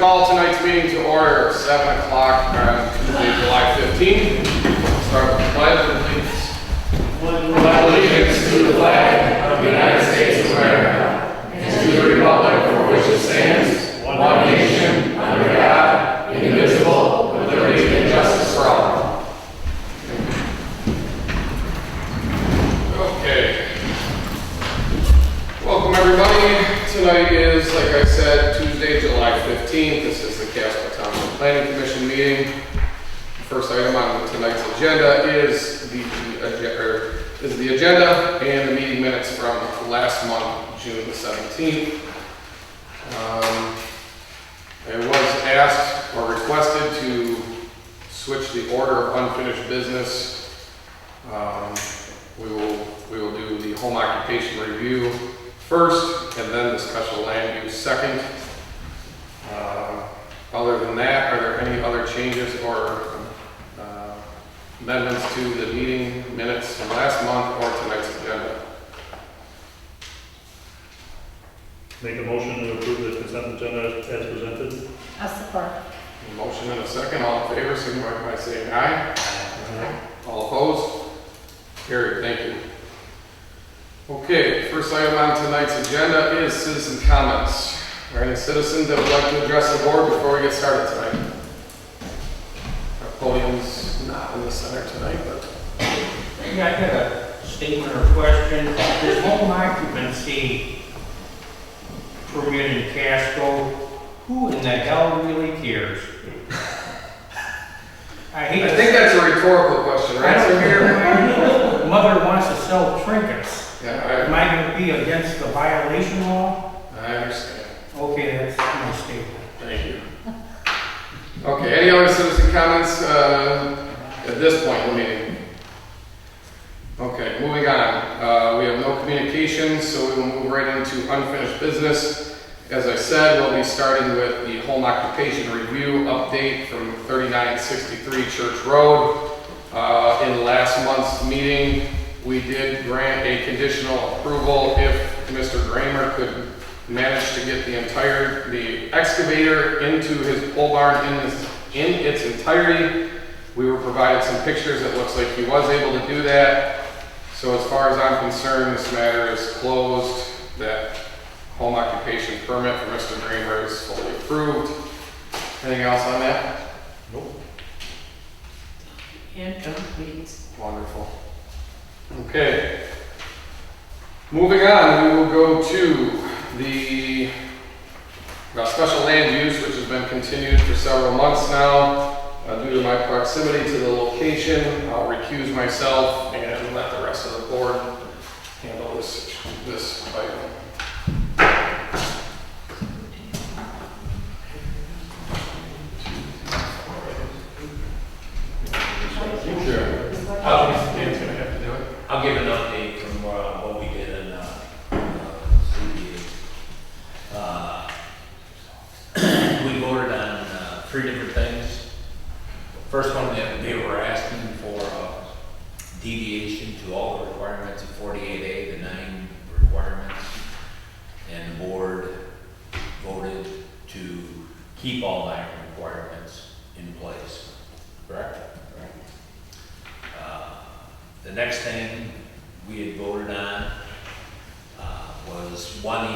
call tonight's meeting to order at 7 o'clock on Tuesday, July 15th. We'll start with the pledge of allegiance. Pledge allegiance to the flag of the United States of America and to the republic for which it stands, one nation, under God, indivisible, with liberty and justice for all. Okay. Welcome everybody. Tonight is, like I said, Tuesday, July 15th. This is the Casco Township Planning Commission meeting. The first item on tonight's agenda is the agenda and the meeting minutes from last month, June the 17th. I was asked or requested to switch the order of unfinished business. We will do the home occupation review first, and then the special land use second. Other than that, are there any other changes or amendments to the meeting minutes from last month or tonight's agenda? Make a motion to approve the consent agenda as presented. I'll support. A motion and a second. All in favor, signify by saying aye. Aye. All opposed? Carried. Thank you. Okay, first item on tonight's agenda is citizen comments. Are there any citizens that would like to address the board before we get started tonight? Our podium's not in the center tonight, but... Yeah, I got a statement or question. This home occupancy permit in Casco, who in the hell really cares? I think that's a rhetorical question, right? I don't care. My mother wants to sell trinkets. Yeah, Am I going to be against the violation law? I understand. Okay, that's my statement. Thank you. Okay, any other citizen comments at this point in the meeting? Okay, moving on. We have no communications, so we will move right into unfinished business. As I said, we'll be starting with the home occupation review update from 3963 Church Road. In last month's meeting, we did grant a conditional approval if Mr. Gramer could manage to get the excavator into his pole barn in its entirety. We were provided some pictures. It looks like he was able to do that. So as far as I'm concerned, this matter is closed. That home occupation permit for Mr. Gramer is fully approved. Anything else on that? Nope. And complete. Wonderful. Okay. Moving on, we will go to the special land use, which has been continued for several months now. Due to my proximity to the location, I'll recuse myself and let the rest of the board handle this item. Sure. Dan's gonna have to do it. I'll give an update from what we did in CBA. We voted on 3 different things. First one, that they were asking for deviation to all the requirements of 48A, the 9 requirements, and the board voted to keep all 9 requirements in place. Correct? The next thing we had voted on was one,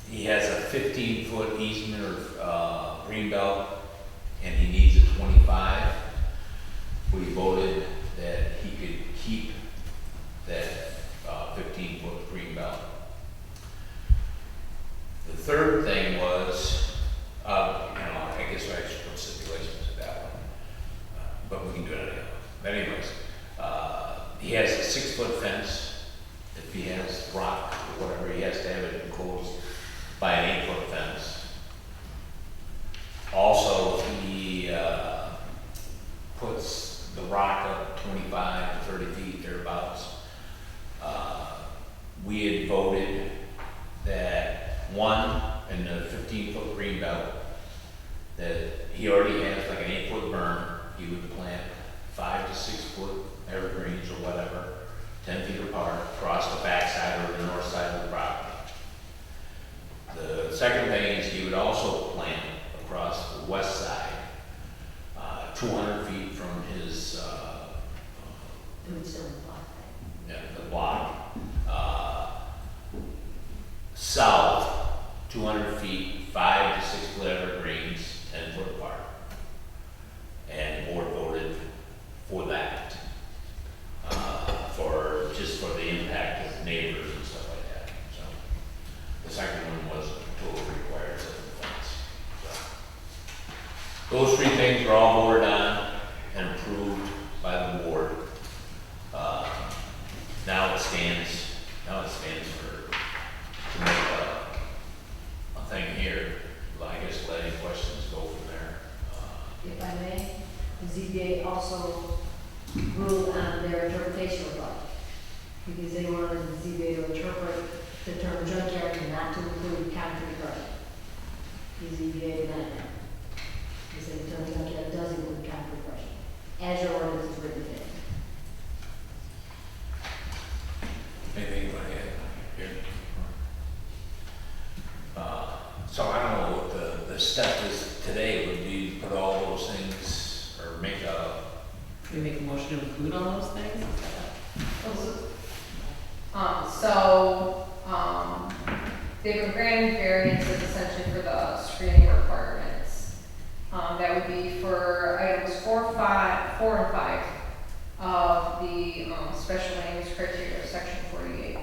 he has a 15-foot easement or green belt, and he needs a 25. We voted that he could keep that 15-foot green belt. The third thing was, I guess I should put stipulations to that one, but we can do it anyhow. But anyways, he has a 6-foot fence. If he has rock or whatever, he has to have it enclosed by an 8-foot fence. Also, he puts the rock up 25 to 30 feet, thereabouts. We had voted that one, in the 15-foot green belt, that he already has like an 8-foot berm. He would plant 5 to 6 foot evergreens or whatever, 10 feet apart, across the back side or the north side of the property. The second thing is he would also plant 200 feet from his, yeah, the block. South, 200 feet, 5 to 6 foot evergreens, 10 foot apart. And the board voted for that, just for the impact of neighbors and stuff like that, so. The second one was totally required as a fence, so. Those three things were all voted on and approved by the board. Now it stands to make a thing here. Well, I guess let any questions go from there. If I may, the ZBA also ruled on their interpretation of law, because they wanted the ZBA to interpret the term junkyard not to include concrete crushing. The ZBA denied that. They said the term junkyard does include concrete crushing, as your ordinance is written today. Anything you want to add here? So I don't know what the step is today. Would be put all those things or make a, We make a motion to include all those things? They've been granted variances essentially for the screening requirements. That would be for items 4 and 5 of the special land use criteria of section 48.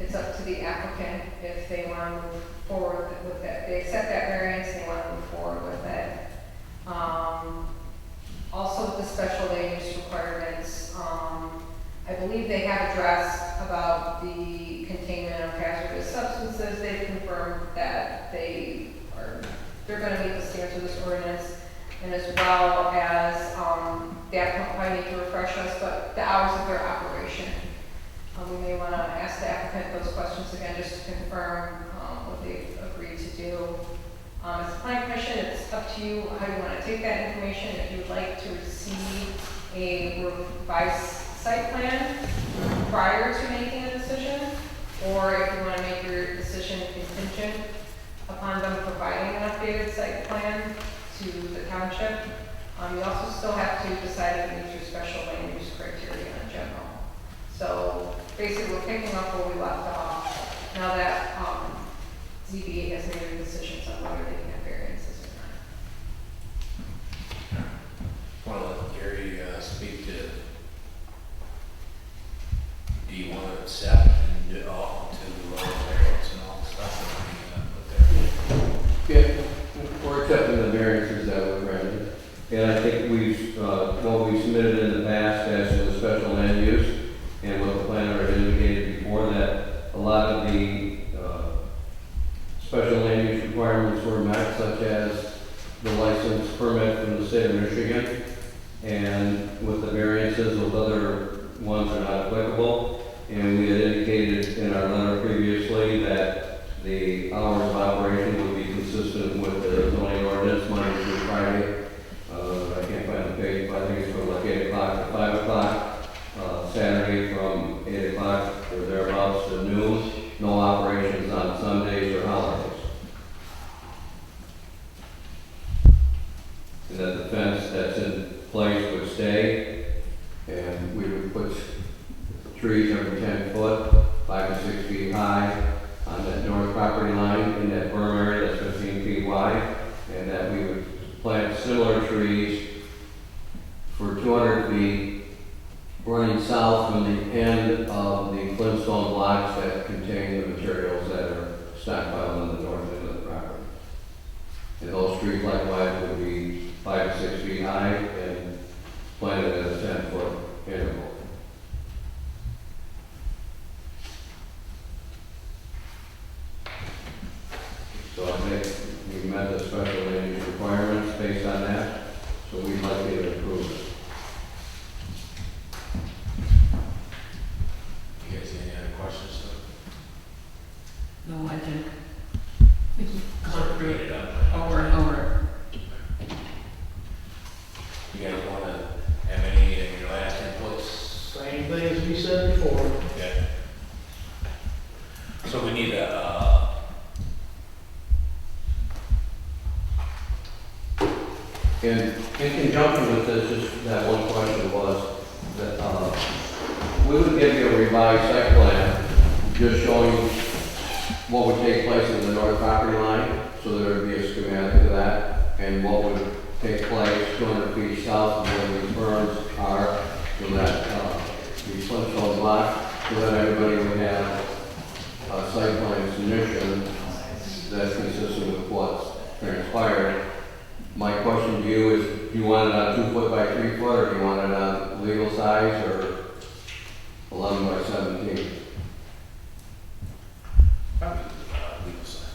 It's up to the applicant if they want to move forward with that. They accept that variance, they want to move forward with it. Also with the special land use requirements, I believe they have addressed about the containment of hazardous substances. They've confirmed that they're going to meet the standards of this ordinance, and as well as the applicant might need to refresh us, but the hours of their operation. We may want to ask the applicant those questions again just to confirm what they've agreed to do. As a planning commission, it's up to you how you want to take that information. If you would like to receive a revised site plan prior to making a decision, or if you want to make your decision contingent upon them providing an updated site plan to the township. You also still have to decide if it meets your special land use criteria in general. So basically, we're picking up where we left off now that ZBA has made their decisions on whether they can have variances or not. want to let Gary speak to, do you want to accept and do all to lower variance and all the stuff that we put there? Yeah, we're accepting the variances that were granted. And I think what we submitted in the past as to the special land use and what the planner had indicated before that, a lot of the special land use requirements were met, such as the license permit from the state of Michigan. And with the variances, those other ones are not applicable. And we had indicated in our letter previously that the hours of operation would be consistent with the zoning ordinance, Monday through Friday. I can't find the page, but I think it's from like 8 o'clock to 5 o'clock. Saturday from 8 o'clock or thereabouts to noon. No operations on Sundays or holidays. And that the fence that's in place would stay, and we would put trees every 10 foot, 5 to 6 feet high on that north property line in that berm area that's 15 feet wide, and that we would plant similar trees for 200 feet running south from the end of the Flintstone blocks that contain the materials that are stockpiled on the north end of the property. And those trees likewise would be 5 to 6 feet high and planted at a 10-foot interval. So I think we met the special land use requirements based on that, so we'd like you to approve it. You guys have any other questions? No, I think we can Sort go of through read it it up. over and over. You guys want to have any of your last inputs? Same thing as we said before. Okay. So we need a, And In conjunction with this, just that one question was that, we would give you a revised site plan, just showing what would take place in the north property line, so there would be a schematic of that, and what would take place 200 feet south of where these berms are, so that, the Flintstone block, so that everybody would have a site plan submission that's consistent with what's transpired. My question to you is, do you want it on 2 foot by 3 foot, or do you want it on legal size, or 11 by 17? Probably legal size,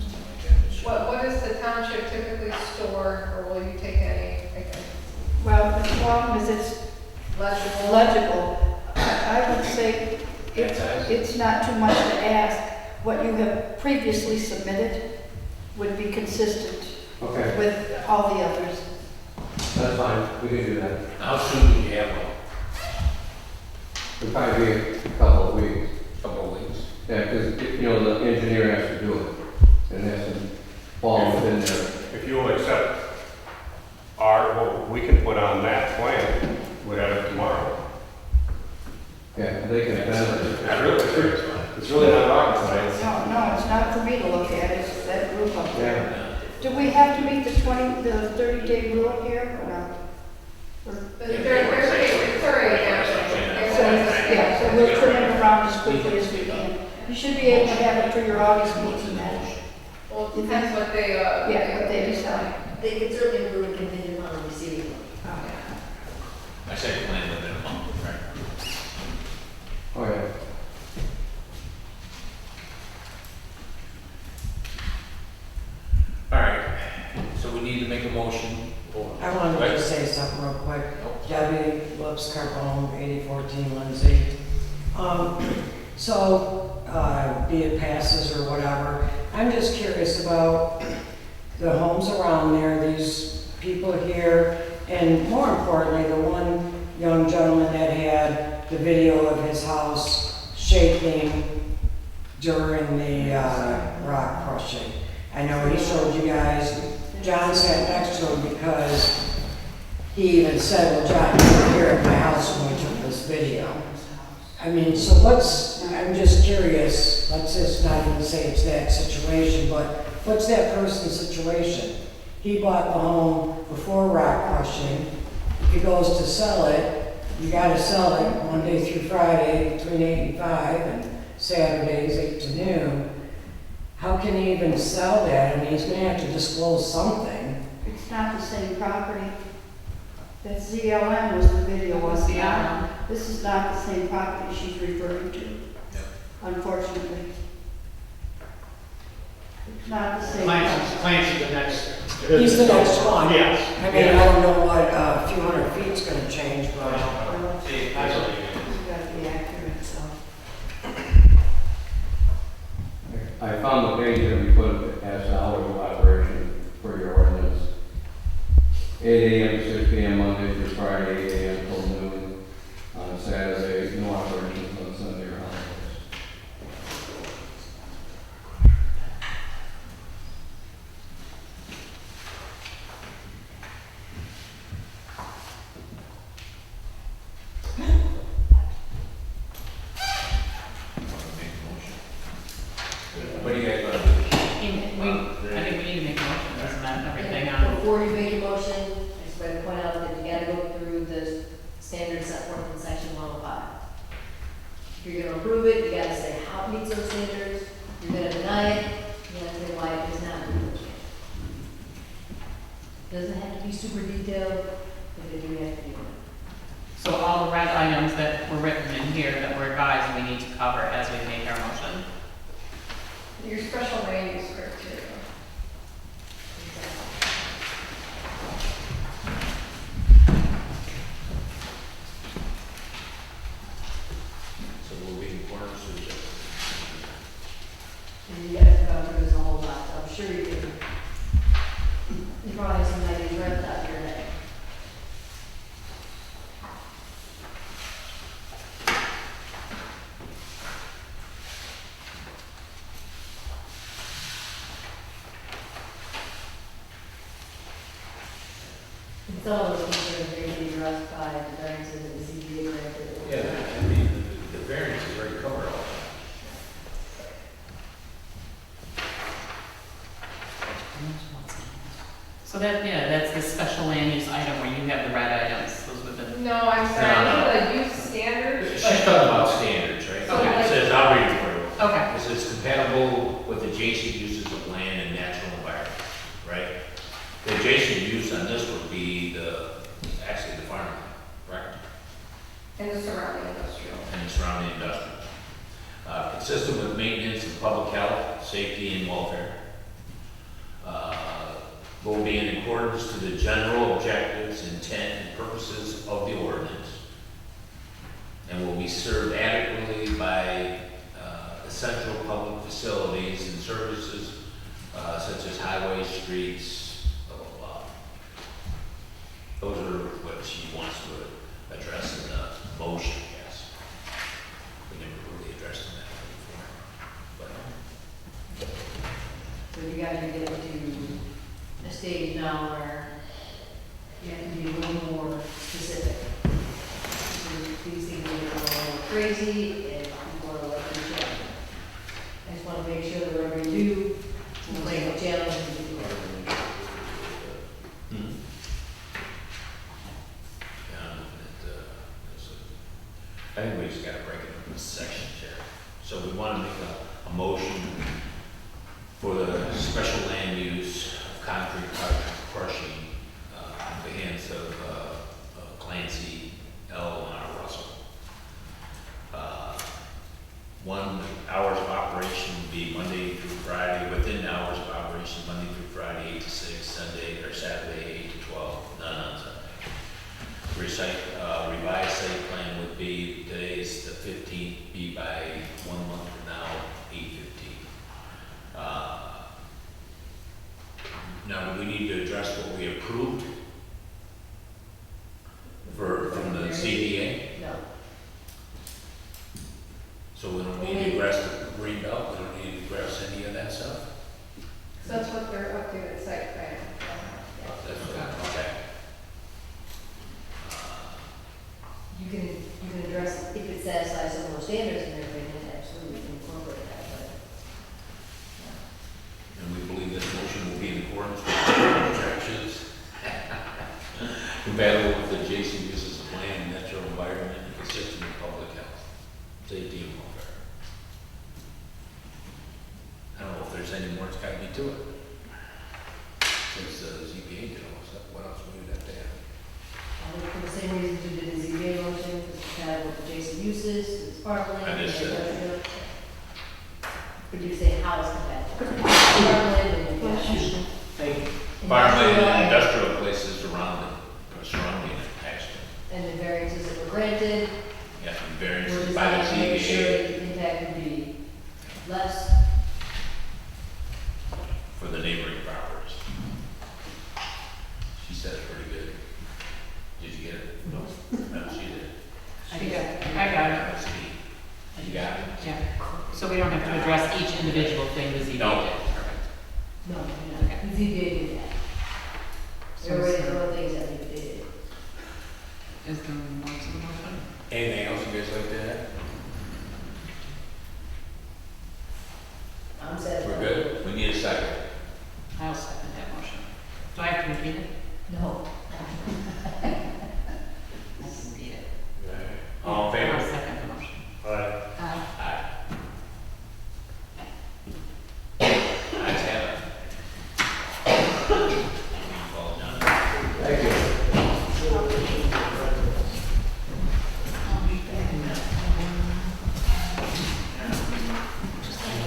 something like that. What does the township typically store, or will you take any, like, Well, as long as it's legible? legible, I would say That size? it's not too much to ask. What you have previously submitted would be consistent Okay, with all the others. that's fine, we can do that. How soon do you have one? It'll probably be a couple of weeks. Couple of weeks? Yeah, because, the engineer has to do it, and it has to fall within there. If you will accept what we can put on that plan, we'd have it tomorrow. Yeah, they can amend it. It's really not rocket science. No, it's not for me to look at, it's that group up there. Yeah. Do we have to meet the 30-day rule here or not? Or- It's already happening. So, yeah, so we'll turn it around as quickly as we can. You should be able to have it for your August meeting then. Well, it depends what they, Yeah, what they decide. They can certainly approve it contingent upon receiving one. I said plan within a month, right? Oh, yeah. All right, so we need to make a motion. I wanted to just say something real quick. Debbie Lips Carbone, 8014 Lindsay. Be it passes or whatever, I'm just curious about the homes around there, these people here, and more importantly, the one young gentleman that had the video of his house shaking during the rock crushing. I know he showed you guys, John sat next to him because he even said, well, John, you were here at my house when we took this video. I mean, so I'm just curious, let's just not even say it's that situation, but what's that person's situation? He bought the home before rock crushing. If he goes to sell it, you gotta sell it Monday through Friday between 8 and 5 and Saturdays 8 to noon. How can he even sell that? I mean, he's gonna have to disclose something. It's not the same property. That ZLM was the video, was the ZLM. This is not the same property she's referring to, unfortunately. It's not the same. Clancy the next. He's the next one. Yes. I mean, I don't know what a few hundred feet's gonna change, but. See, that's what you It's got to be accurate, so. I found the page that we put as hours of operation for your ordinance. 8 a.m. to 6 p.m. Monday through Friday, 8 a.m. till noon. On Saturday, no operations on Sunday or holidays. What do you guys want to do? I think we need to make a motion, isn't that everything on? Before you make a motion, I just want to point out that you gotta go through the standards set forth in section 105. If you're gonna approve it, you gotta say how it meets those standards. If you're gonna deny it, you gotta say why it does not meet those standards. Doesn't have to be super detailed, but it do have to be. So all the red items that were written in here that we're advised we need to cover as we make our motion. Your special land use criteria. So moving corners is just. And you guys go through this a whole lot, so I'm sure you can. You probably have some ideas right at the top of your head. Some of those concerns may be addressed by the variances and the ZBA granted. Yeah, I mean, the variance is already covered all. So that, yeah, that's the special land use item where you have the red items, those were the, No, I'm sorry, I need the use standards, She's but talking about standards, right? So, like- It says, I'll read it for you. okay. It says compatible with adjacent uses of land and natural environment, right? The adjacent use on this would be actually the farmland, correct? and the surrounding industrial. And the surrounding industrials. Consistent with maintenance of public health, safety, and welfare. Will be in accordance to the general objectives, intent, and purposes of the ordinance. And will be served adequately by essential public facilities and services such as highways, streets, blah, blah, blah. Those are what she wants to address in the motion, yes. We never really addressed that before. But So you guys are getting to a stage now where you have to be a little more specific. These things are a little crazy and people are like, I just want to make sure that whatever you do, we'll play the challenge and do it. Mhm. Yeah, I'm looking at, I think we just gotta break it into sections here. So we wanna make a motion for the special land use of concrete crushing, at the hands of, Clancy L. and R. Russell. 1, hours of operation would be Monday through Friday, within hours of operation, Monday through Friday, 8 to 6, Sunday or Saturday, 8 to 12, none on Sunday. Revised site plan would be, today's the 15th, be by 1 month from now, 8/15. Now, do we need to address what we approved from the ZBA? No. So we don't need to address the green belt, we don't need to address any of that stuff? So that's what their updated site plan. That's what, okay. You can address, if it satisfies some more standards and everything, then absolutely we can incorporate that, but. And we believe this motion will be in accordance with the objections, compatible with adjacent uses of land and natural environment, and consistent with public health, safety, and welfare. I don't know if there's any more that's gotta be to it. Since the ZBA did all this stuff, what else would we have to add? For the same reasons you did the ZBA motion, it's compatible with adjacent uses, it's farmland. I just said- industrial. But you say how it's compatible? Farmland and industrial. Farmland and industrial places around it, or surrounding it, actually. And the variances that were granted, Yeah, and were variances by the designed to make sure ZBA that the impact would be less. for the neighboring properties. She said it's pretty good. Did you get it? No. No, she did. I got it. That was neat. You got it? Yeah. So we don't have to address each individual thing the ZBA did. No. Perfect. No, the ZBA did that. There were other things that they did. Is there more to the motion? Anything else you guys like to add? I'm satisfied. We're good? We need a second. I'll second that motion. Do I have to repeat it? No. I can repeat it. All in I'll favor? second the motion. Aye. Aye. Ayes have it. Well done. Thank you.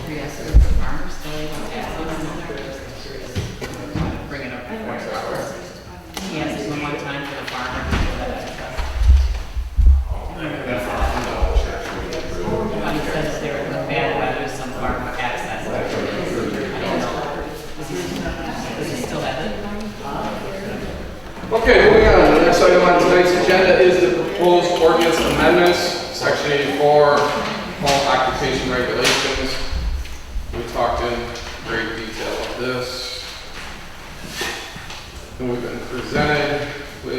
Yes, is the farmer still able to add something in there? Bring it up before. He asked it one time for the farmer. But he says there in the bad weather, some farmer access. I don't know. Does he still have it? Okay, moving on. The next item on tonight's agenda is the proposed ordinance amendments, section 84, home occupation regulations. We talked in great detail of this. And we've been presented with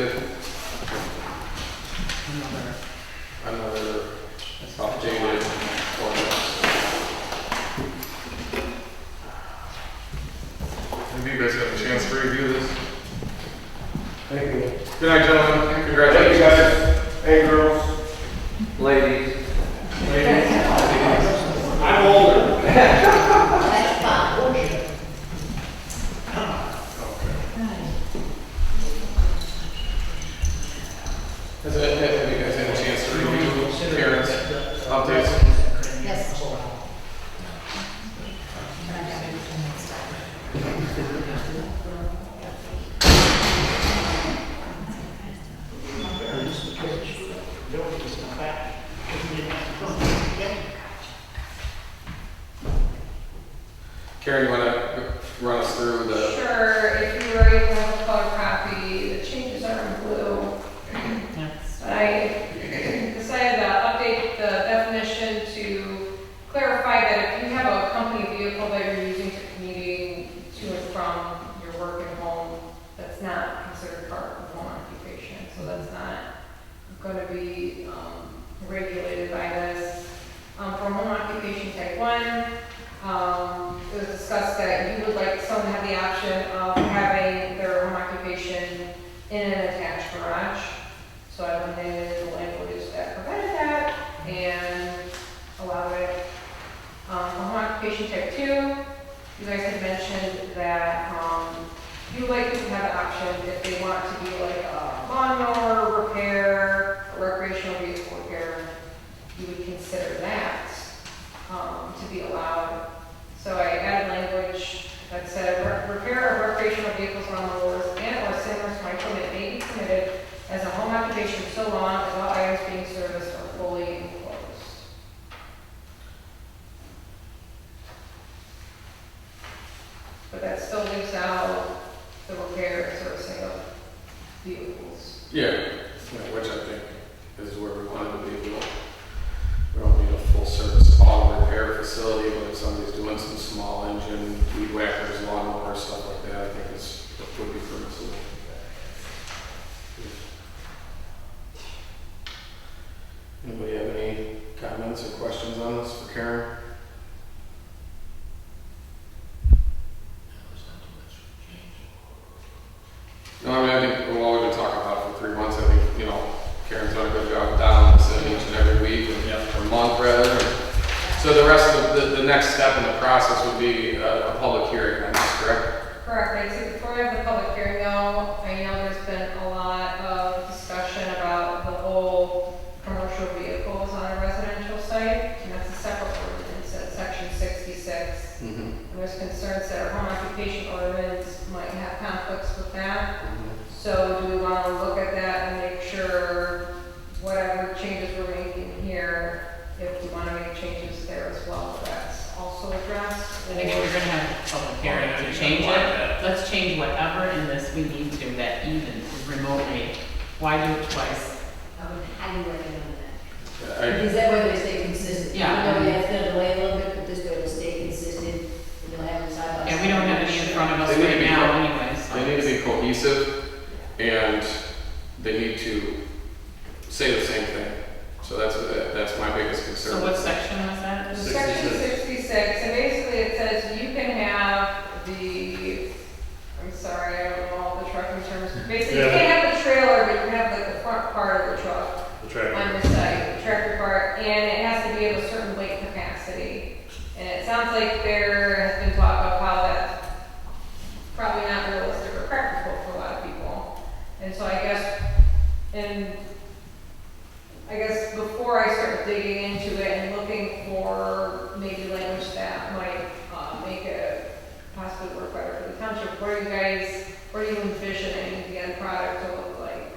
Hey guys, hey girls. Ladies. I'm older. That's fine. Have you guys had a chance to review parents' updates? Yes. Karen, you want to run us through the, Sure, if you were able to have a color copy, the changes are in blue. I decided to update the definition to clarify that if you have a company vehicle that you're using to commuting to and from your work and home, that's not considered part of home occupation. So that's not going to be regulated by this. For home occupation type 1, it was discussed that you would like someone to have the option of having their home occupation in an attached garage. So I eliminated the language that prevented that and allowed it. For home occupation type 2, you guys had mentioned that you would like to have the option if they want to do like a lawnmower repair, a recreational vehicle repair, you would consider that to be allowed. So I added language that said repair of recreational vehicles, lawnmowers, and or similar to my equipment may be permitted as a home occupation so long as all items being serviced are fully enclosed. But that still leaves out the repair and servicing of vehicles. yeah, which I think is where we wanted to be. We don't need a full service auto repair facility, but if somebody's doing some small engine, weed whackers, lawnmowers, stuff like that, I think it's, it would be permissible. Anybody have any comments or questions on this for Karen? No, I mean, I think, well, we've been talking about it for 3 months. I think, you know, Karen's done a good job down listening each and every week, or month rather. So the rest of the next step in the process would be a public hearing on this, correct? Correct. I'd say before we have the public hearing though, I know there's been a lot of discussion about the whole commercial vehicles on a residential site, and that's a separate ordinance, that's section 66. And there's concerns that our home occupation ordinance might have conflicts with that. So do we want to look at that and make sure whatever changes we're making here, if we want to make changes there as well, that's also addressed? I think if we're gonna have a public hearing to change it, let's change whatever in this we need to that even is remotely. Why do it twice? I would highly recommend that. I, Because that way they stay consistent. Yeah. You know, it's gonna delay a little bit, but this way it'll stay consistent. You'll have them side by side. Yeah, we don't have any in front of us They need to right be now co- anyways. they need to be cohesive, and they need to say the same thing. So that's my biggest concern. So what section was that? Section 66, and basically it says you can have the, I'm sorry, I don't know all the trucking terms. Basically, you can't have the trailer, but you can have like the front part of the truck The tractor. on your site, the tractor part, and it has to be of a certain weight capacity. And it sounds like there has been talk of how that's probably not realistic or practical for a lot of people. And so I guess before I start digging into it and looking for maybe language that might make it possibly work better for the township, what are you envisioning the end product to look like?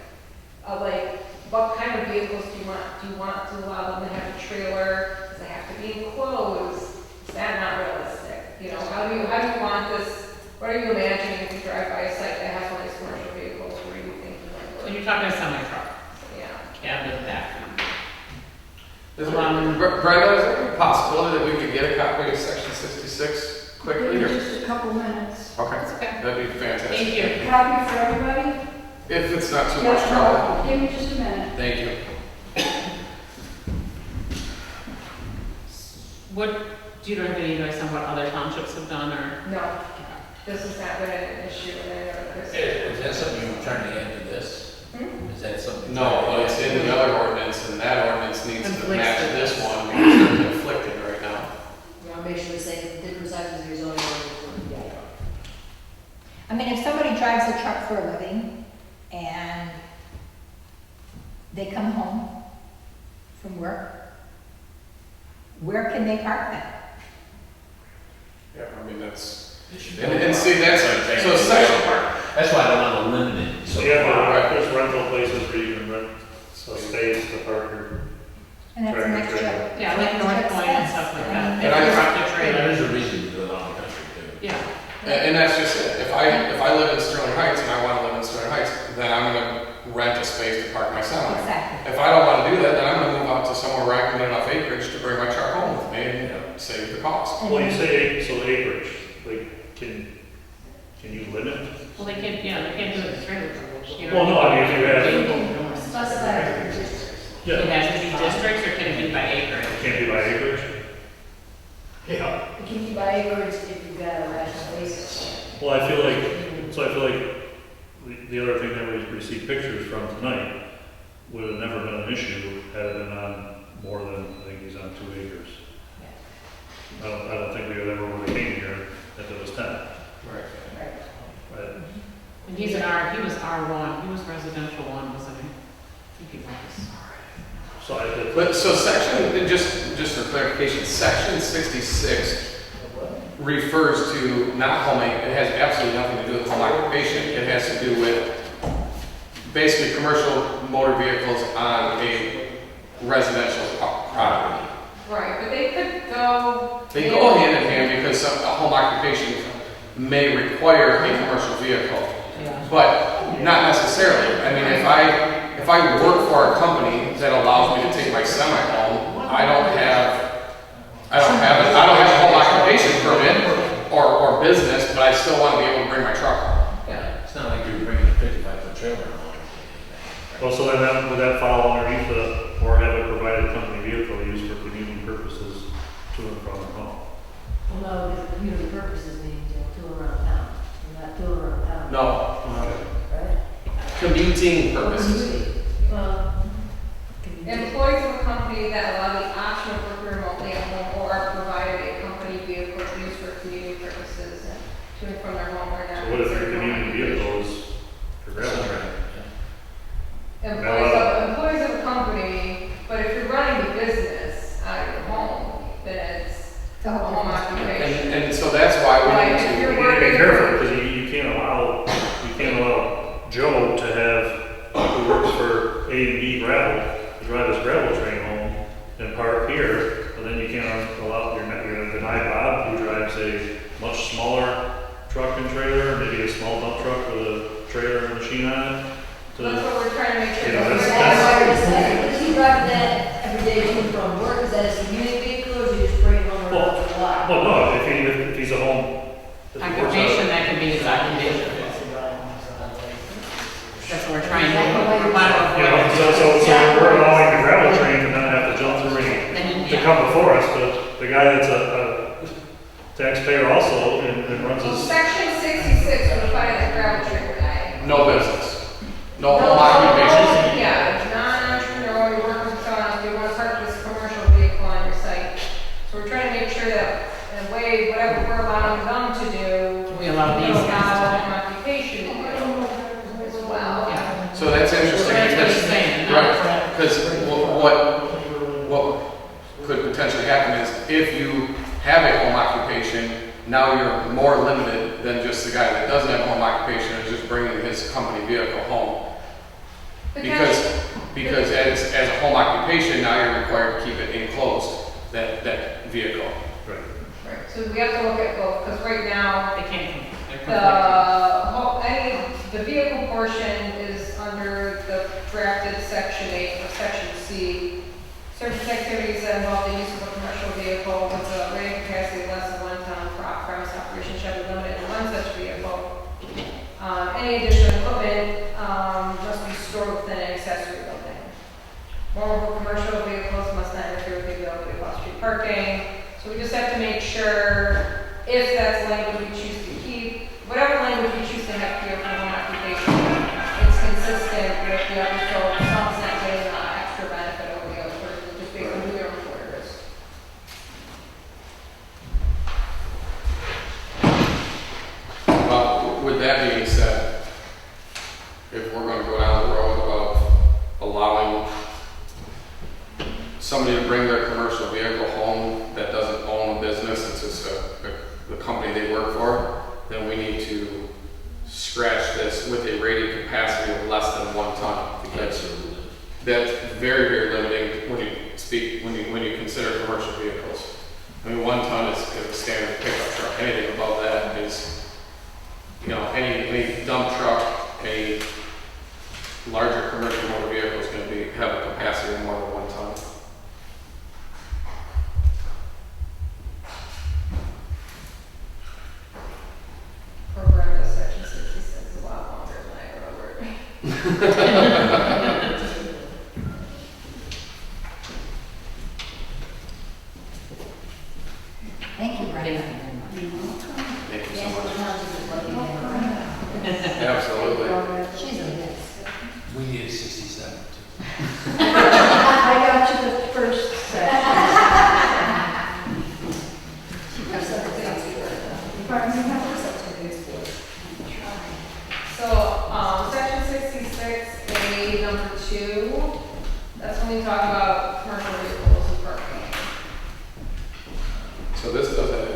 What kind of vehicles do you want? Do you want to allow them to have a trailer? Does it have to be enclosed? Is that not realistic? You know, how do you want this? What are you imagining if you drive by a site that has one of these commercial vehicles? Where do you think you might So put? you're talking a semi-truck, Yeah. cab in the back. Brenda, is there a possibility that we could get a copy of section 66 quickly? Give Or? me just a couple minutes. Okay, Okay. that'd be fantastic. Thank you. Copy for everybody? If it's not too much Yes, trouble. no, give me just a minute. Thank you. What, do you have any advice on what other townships have done or? No, this has not been an issue, and I know this. Is that something you were trying to add to this? Hmm? Is Is that something? No, but it's in the other ordinance, and that ordinance needs to Conflicts match with this this. one because they're conflicting right now. You wanna make sure the same, different sections of your zoning ordinance. Yeah. I mean, if somebody drives a truck for a living and they come home from work, where can they park then? Yeah, I mean, that's, They should and see, that's, so section, That's why I don't want to limit it. So yeah, but there's rental places where you can rent, so space to park your And that's an extra. Yeah, like North Point and stuff like that. If And I- you brought the That trailer. is a reason to do it around the country too. Yeah. and that's just it. If I live in Sterling Heights and I wanna live in Sterling Heights, then I'm gonna rent a space to park my semi. Exactly. If I don't wanna do that, then I'm gonna move out to somewhere where I can get enough acreage to bring my truck home with me and save the cost. Well, you say, so acreage, like, can you limit? Well, they can't, yeah, they can't do it in trailer parks, you know. Well, no, I mean, if you have, Specify. yeah, It has to be districts or can it be by acre? it can't be by acreage. Yeah. It can be by acreage if you've got a rational basis. Well, I feel like the other thing that we received pictures from tonight would have never been an issue had it been on more than, I think he's on 2 acres. I don't think we would ever would have came here if it was 10. Right. Right. And he was R1, he was residential one, wasn't he? I think he was. So But, so section, just for clarification, section 66 refers to not home, it has absolutely nothing to do with home occupation. It has to do with basically commercial motor vehicles on a residential property. Right, but they could go. They go hand in hand because a home occupation may require a commercial vehicle, but not necessarily. I mean, if I work for a company that allows me to take my semi home, I don't have a home occupation permit or business, but I still want to be able to bring my truck home. Yeah, it's not like you're bringing a 55-foot trailer home. well, so then would that fall underneath the, or have a provided company vehicle used for community purposes to and from home? Well, no, because community purposes mean to around town. We're not doing around town. No, Right? commuting purposes. Well. Employees of a company that allow the option of working remotely at home or are provided a company vehicle used for community purposes to and from their home or not. So what if your considered home community occupation. vehicle is for gravel trail? Employees of a company, but if you're running the business out of your home, then it's a home occupation. And so that's why we Like, need if to. you're You need to be working careful, because you can't allow Joe to have, who works for A&B Gravel, to drive his gravel train home and park here, but then you can't allow, you're gonna deny Bob, who drives a much smaller truck and trailer, maybe a small dump truck with a trailer and machine on it. That's what we're trying to make sure. Yeah, that that's- Is he driving that every day to and from work? Is that his community vehicle or is he just bringing it home around the block? Well, no, if he's a home. if he works out- Occupation, that can be his occupation. That's what we're trying to do. You know, so we're allowing the gravel train to not have to jump through any, to come before us, but the guy that's a taxpayer also and runs So his. section 66 would apply to the gravel trailer guy. No business, no home occupation. Yeah, non-entrepreneurial, you're working with someone else, you want to park this commercial vehicle on your site. So we're trying to make sure that in a way, whatever we're allowing them to do, We allow these we guys allow to home occupation to do as well. do. Yeah. So that's interesting That's what because, he's saying. right, because what could potentially happen is if you have a home occupation, now you're more limited than just the guy that doesn't have a home occupation and is just bringing his company vehicle home. Because as a home occupation, now you're required to keep it enclosed, that vehicle. Right. Right, so we have to look at both, because right now, They can't, they're conflicting. the vehicle portion is under the drafted section 8 of section C. Service activities that involve the use of a commercial vehicle with a rated capacity less than 1 ton for off-premise operation shall be limited to one such vehicle. Any additional equipment must be stored within an accessory building. Moreover, commercial vehicles must not interfere with the availability of off-street parking. So we just have to make sure if that's language we choose to keep, whatever language we choose to have here for home occupation, it's consistent with the other allowing somebody to bring their commercial vehicle home that doesn't own a business, it's just the company they work for, then we need to scratch this with a rated capacity of less than 1 ton. Because that's very, very limiting when you consider commercial vehicles. I mean, 1 ton is a standard pickup truck. Anything above that is, any dump truck, any larger commercial motor vehicle is going to have a capacity of more than 1 ton. For Brenda, section 66 is a lot longer than I remembered. Thank you, Brenda. Thank you so Yes, much. the town is lucky to have her. Absolutely. She's a miss. We need a 67 too. I got you the first section. So, section 66, number 2, that's when we talk about commercial vehicles and parking. So this does have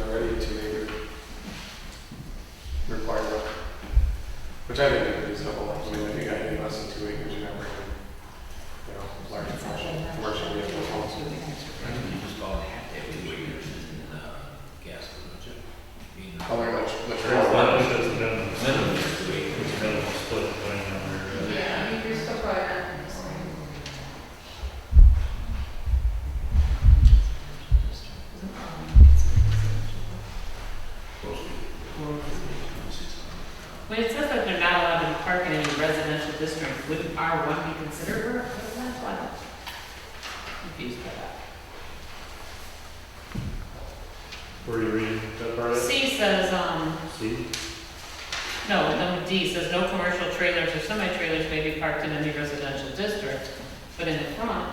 already 2 acre requirement, which I think is reasonable. I mean, if you got any less than 2 acres, you're not bringing, large commercial vehicles home. I think you just call it half day with waivers and Casco, don't you? I mean, How long much? Well, I think that's the minimum. minimum is 2 acres. It's a minimum split depending on where you're at. Yeah, you're still probably not. When it says that they're not allowed to park in any residential district, wouldn't R1 be considered residential? I'm confused by that. Where are you reading that part of it? C says, See? no, number D says no commercial trailers or semi-trailers may be parked in any residential district. But in the front,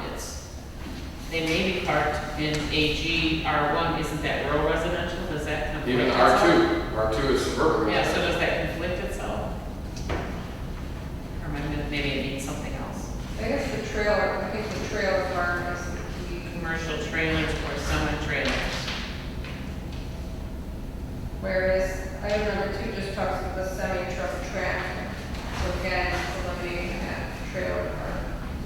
they may be parked in AG R1, isn't that rural residential? Does that conflict? Even itself? R2 is suburban. Yeah, so does that conflict itself? Or maybe it means something else. I guess the trailer, I think the trailer part is the key. Commercial trailers or semi-trailers. Whereas item number 2 just talks about the semi-truck traffic. So again, eliminating that trailer part.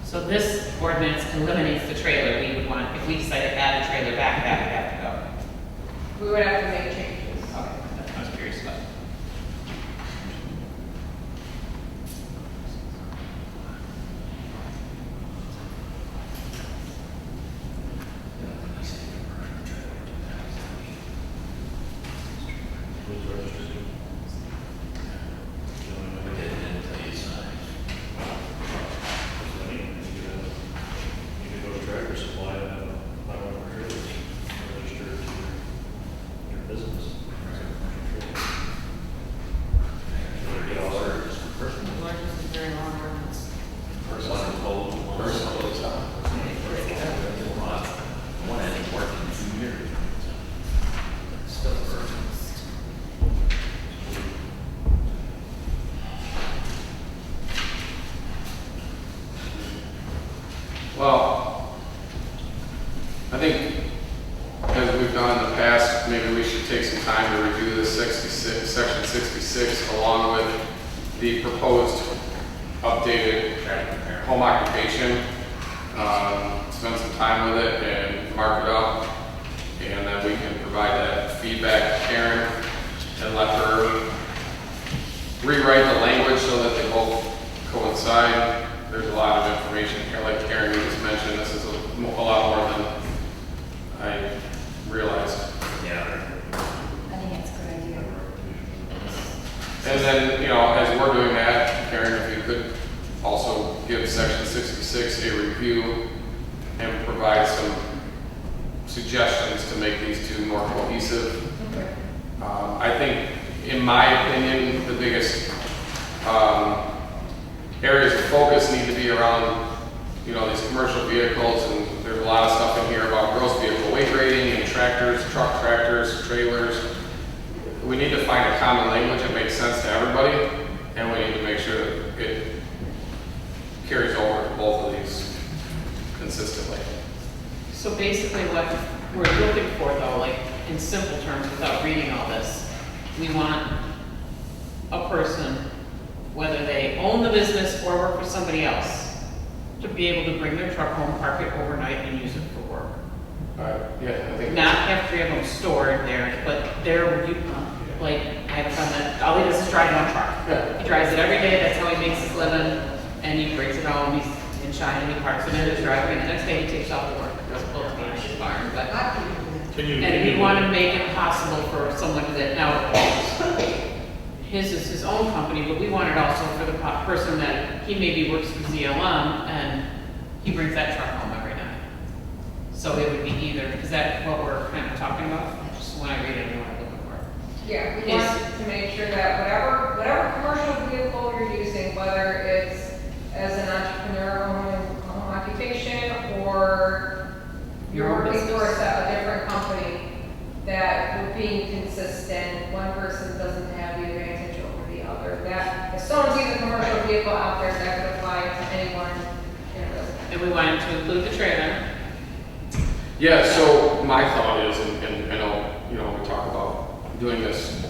So this ordinance eliminates the trailer. We would want, if we decided to add a trailer back, that would have to go. We would have to make changes. Okay, that's what I was curious about. Who's registered? I didn't tell you size. You could go to Tractor Supply and have a 500 trailer registered to your business. $30. The ordinance is very long ordinance. Personal code, personal code, one hasn't worked in 2 years. Still working. Well, I think as we've done in the past, maybe we should take some time to review this section 66 along with the proposed updated home occupation. Spend some time with it and mark it up, and then we can provide that feedback to Karen and let her rewrite the language so that they both coincide. There's a lot of information here, like Karen you just mentioned, this is a lot more than I realized. Yeah. I think it's a good idea. And then, as we're doing that, Karen, if you could also give section 66 a review and provide some suggestions to make these two more cohesive. I think, in my opinion, the biggest areas of focus need to be around, these commercial vehicles, and there's a lot of stuff in here about gross vehicle weight rating and tractors, truck tractors, trailers. We need to find a common language that makes sense to everybody, and we need to make sure that it carries over both of these consistently. So basically what we're looking for though, like in simple terms, without reading all this, we want a person, whether they own the business or work for somebody else, to be able to bring their truck home, park it overnight and use it for work. Yeah, I think. Not have three of them stored there, but there, you, like, I have a friend that, all he does is drive one truck. Yeah. He drives it every day, that's how he makes his living, and he brings it home, he's in China, and he parks it in his driveway, and the next day he takes off to work. It's supposed to be in his barn, but, and we want to make it possible for someone that, now, his is his own company, but we want it also for the person that he maybe works for ZLM, and he brings that truck home every night. So it would be either, is that what we're kind of talking about? Just when I read it, I know what I'm looking for. Yeah, we want to make sure that whatever commercial vehicle you're using, whether it's as an entrepreneur, home occupation, or you're Your own working for business. a different company, that we're being consistent, one person doesn't have the advantage over the other. That if someone sees a commercial vehicle out there, that could apply to anyone in a business. And we wanted to include the trailer. Yeah, so my thought is, and I know, you know, we talk about doing this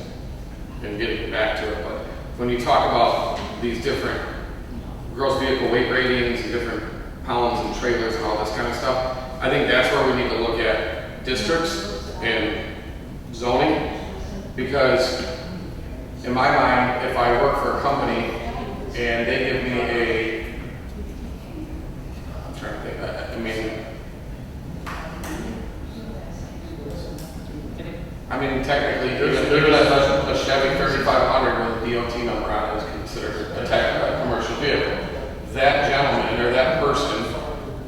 and getting back to it, but when you talk about these different gross vehicle weight ratings and different pounds and trailers and all this kind of stuff, I think that's where we need to look at districts and zoning, because in my mind, if I work for a company and they give me I'm trying to think, I mean, technically, even a Chevy 3500 with a DOT number on it is considered a commercial vehicle. That gentleman or that person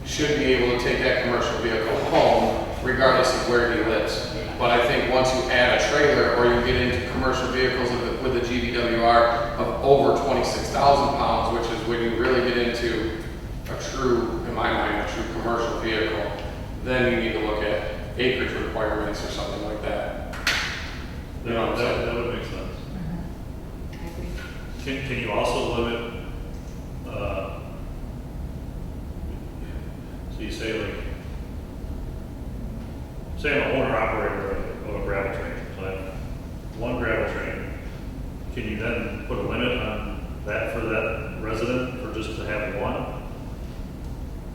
should be able to take that commercial vehicle home regardless of where he lives. But I think once you add a trailer or you get into commercial vehicles with a GVWR of over 26,000 pounds, which is when you really get into a true, in my mind, a true commercial vehicle, then you need to look at acreage requirements or something like that. You know what I'm saying? That would make sense. Can you also limit, so you say like, say I'm an owner operator of a gravel train, so I have one gravel train, can you then put a limit on that for that resident, for just to have one?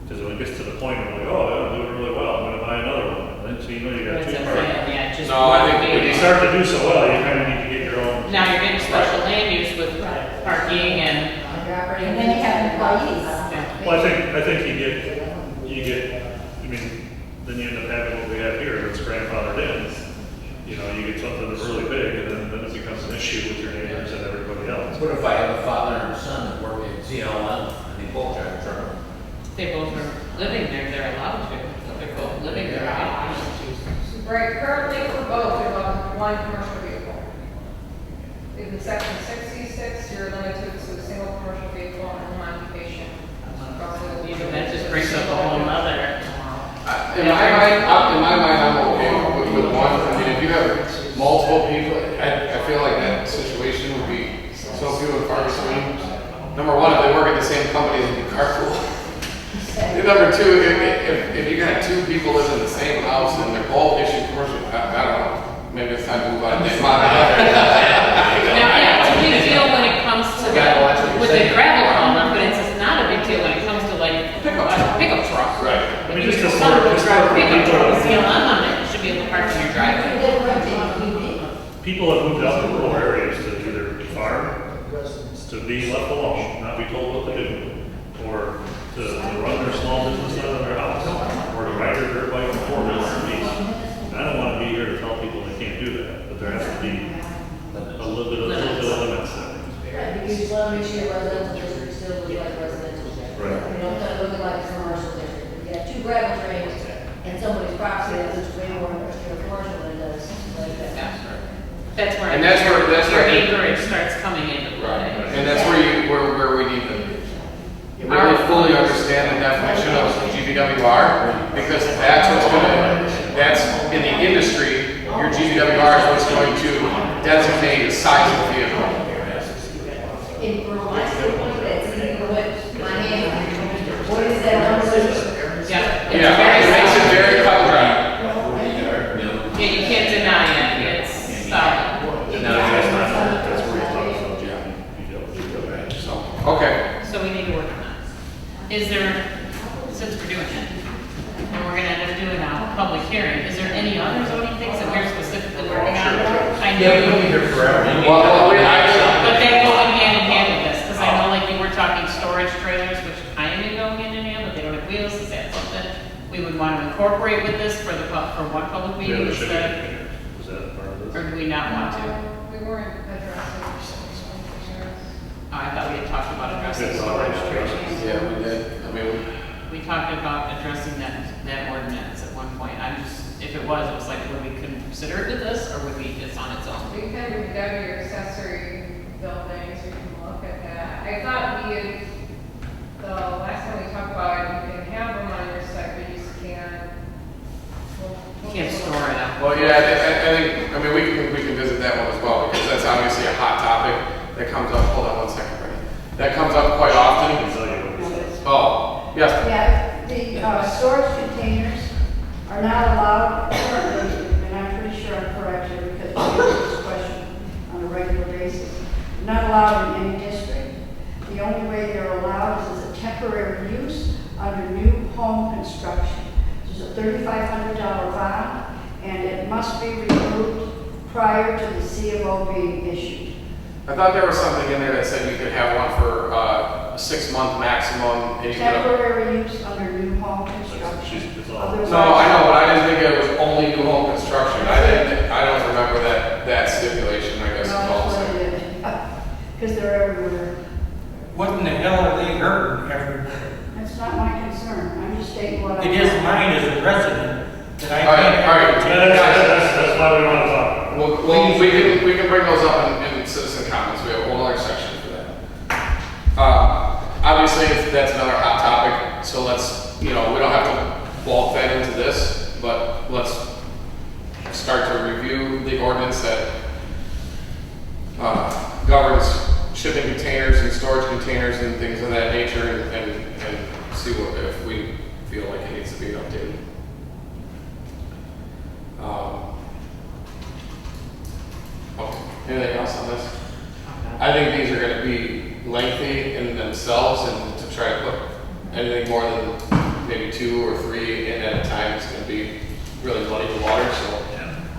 Because when it gets to the point where like, oh, I'm doing really well, I'm gonna buy another one, and then so you know you got That's two a cars. plan, yeah, just. No, I think one When you vehicle. start to do so well, you kind of need to get your own. Now you're getting special land use with parking and. And then you have employees. Well, I think you get, I mean, then you end up having what we have here, it's grandfathered in. You know, you get something that's really big, and then it becomes an issue with your neighbors and everybody else. What if I have a father and a son that work at ZLM and they both drive a truck? They both are living there, they're allowed to, but they're both living there, right? Right, currently for both, there's one commercial vehicle. In section 66, you're limited to a single commercial vehicle and home occupation. Even that just brings up a whole nother. In my mind, I'm okay with one. I mean, if you have multiple people, I feel like that situation would be so few and far between. Number one, if they work at the same company, they'd be carpool. And number two, if you got two people living in the same house and they're both issued commercial, I don't know, maybe it's time to move on. Now, yeah, it's a big deal when it comes to with the gravel hauler, but it's not a big deal when it comes to like a pickup truck. Right. I mean, just Your to son sort will of, drive a pickup truck, with CLM on it, you should be able to park in your driveway. people have moved out to rural areas to either farm, to be left alone, not be told what to do, or to run their small business out of their house, or to ride their dirt bike and four-wheeler in peace. And I don't want to be here to tell people they can't do that, but there has to be a little bit of limits there. Right, because you want to make sure your residential district still looks like residential district. Right. You don't want to look like a commercial district. If you got two gravel trains and somebody's property that looks way more commercial than it does like that. That's where. And that's where- Your acreage starts coming into play. And that's where we need to really fully understand the definition of GVWR, because that's in the industry, your GVWR is what's going to designate the size of the vehicle. In for my standpoint, that's what my hand. What is that? Yeah. it's Yeah, very it makes it very cut and dry. Yeah, you can't deny it, it's solid. That's where he's talking about. Okay. So we need to work on that. Is there, since we're doing it, and we're gonna end up doing a public hearing, is there any other zoning things that we're specifically working on? I know Yeah, we'll be you, here forever. Well, but they go in hand in hand with this, because I know like you were talking storage trailers, which kind of go hand in hand, but they don't have wheels, is that something we would want to incorporate with this for the, for one public Yeah, meeting the shipping instead? container, was that part of this? Or do we not want to? We weren't addressing. Oh, I thought we had talked about addressing It's storage already trailers. Yeah, we did. I mean, We talked about addressing that ordinance at one point. I'm just, if it was like, would we consider it with this, or would we just on its own? We can redone your accessory buildings, we can look at that. I thought we had, the last time we talked about it, you can have them on your site, but you just can't. You can't store it up. well, yeah, I think, I mean, we can visit that one as well, because that's obviously a hot topic that comes up, hold on one second, Brittany. That comes up quite I often. can tell you what it says. Oh, yes, Yeah, the storage containers are not allowed currently, and I'm pretty sure I'm correct here because we get this question on a regular basis. Not allowed in any district. The only way they're allowed is as a temporary use under new home construction. There's a $3,500 bond, and it must be removed prior to the C of O being issued. I thought there was something in there that said you could have one for a 6-month maximum. And you could Temporary use under new home construction. It's all- Otherwise- no, I know, but I didn't think it was only new home construction. I don't remember that stipulation, I guess. No, is all I'm that's saying. what it is. Because they're everywhere. What in the hell are they hurting everybody? That's not my concern. I'm just stating what I. It is mine as a resident that I All right, can't. all right. That's why we want to talk. Well, we can bring those up in citizen comments. We have a whole other section for that. Obviously, that's another hot topic, so let's, we don't have to bulk that into this, but let's start to review the ordinance that governs shipping containers and storage containers and things of that nature, and see what, if we feel like it needs to be updated. Okay, anything else on this? I think these are gonna be lengthy in themselves, and to try to put anything more than maybe 2 or 3 in at a time is gonna be really muddy the water, so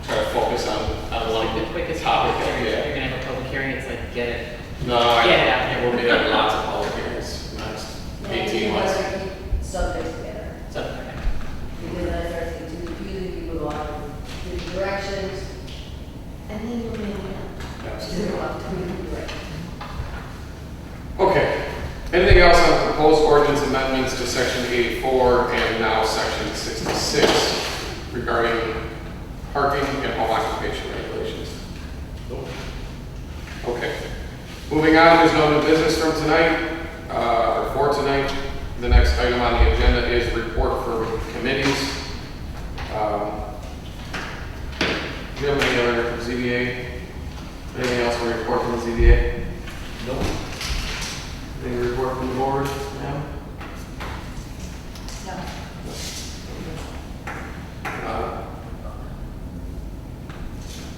try to focus on Like the one quickest topic. public hearing, if Yeah. you're gonna have a public hearing, it's like, get it. No, Get it out there. we'll be having lots of public hearings in the next 18 months. Subjects together. So, okay. Because I start thinking, usually people go out and give directions, and then you'll make it up. Absolutely. You're allowed to do it. Okay, anything else on proposed ordinance amendments to section 84 and now section 66 regarding parking and home occupation regulations? Okay, moving on, there's no new business from tonight, or for tonight. The next item on the agenda is report for committees. Do you have any other ZBA? Anything else to report from the ZBA? Nope. Any report from the board? No.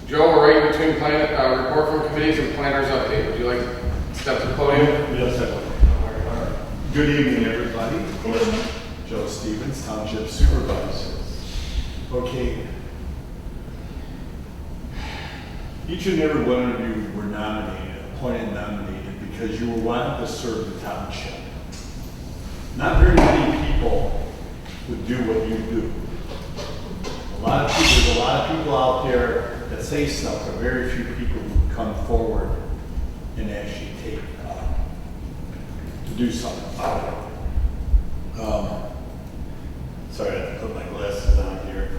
Joe, we're right between report from committees and planners update. Would you like to step to the podium? Yes, I will. Good evening, everybody. Joe Stevens, Township Supervisor. Okay. Each and every one of you were nominated, appointed nominated, because you were wanted to serve the township. Not very many people would do what you do. There's a lot of people out there that say stuff, but very few people who come forward and actually take, to do something about it. Sorry, I have to put my glasses on here.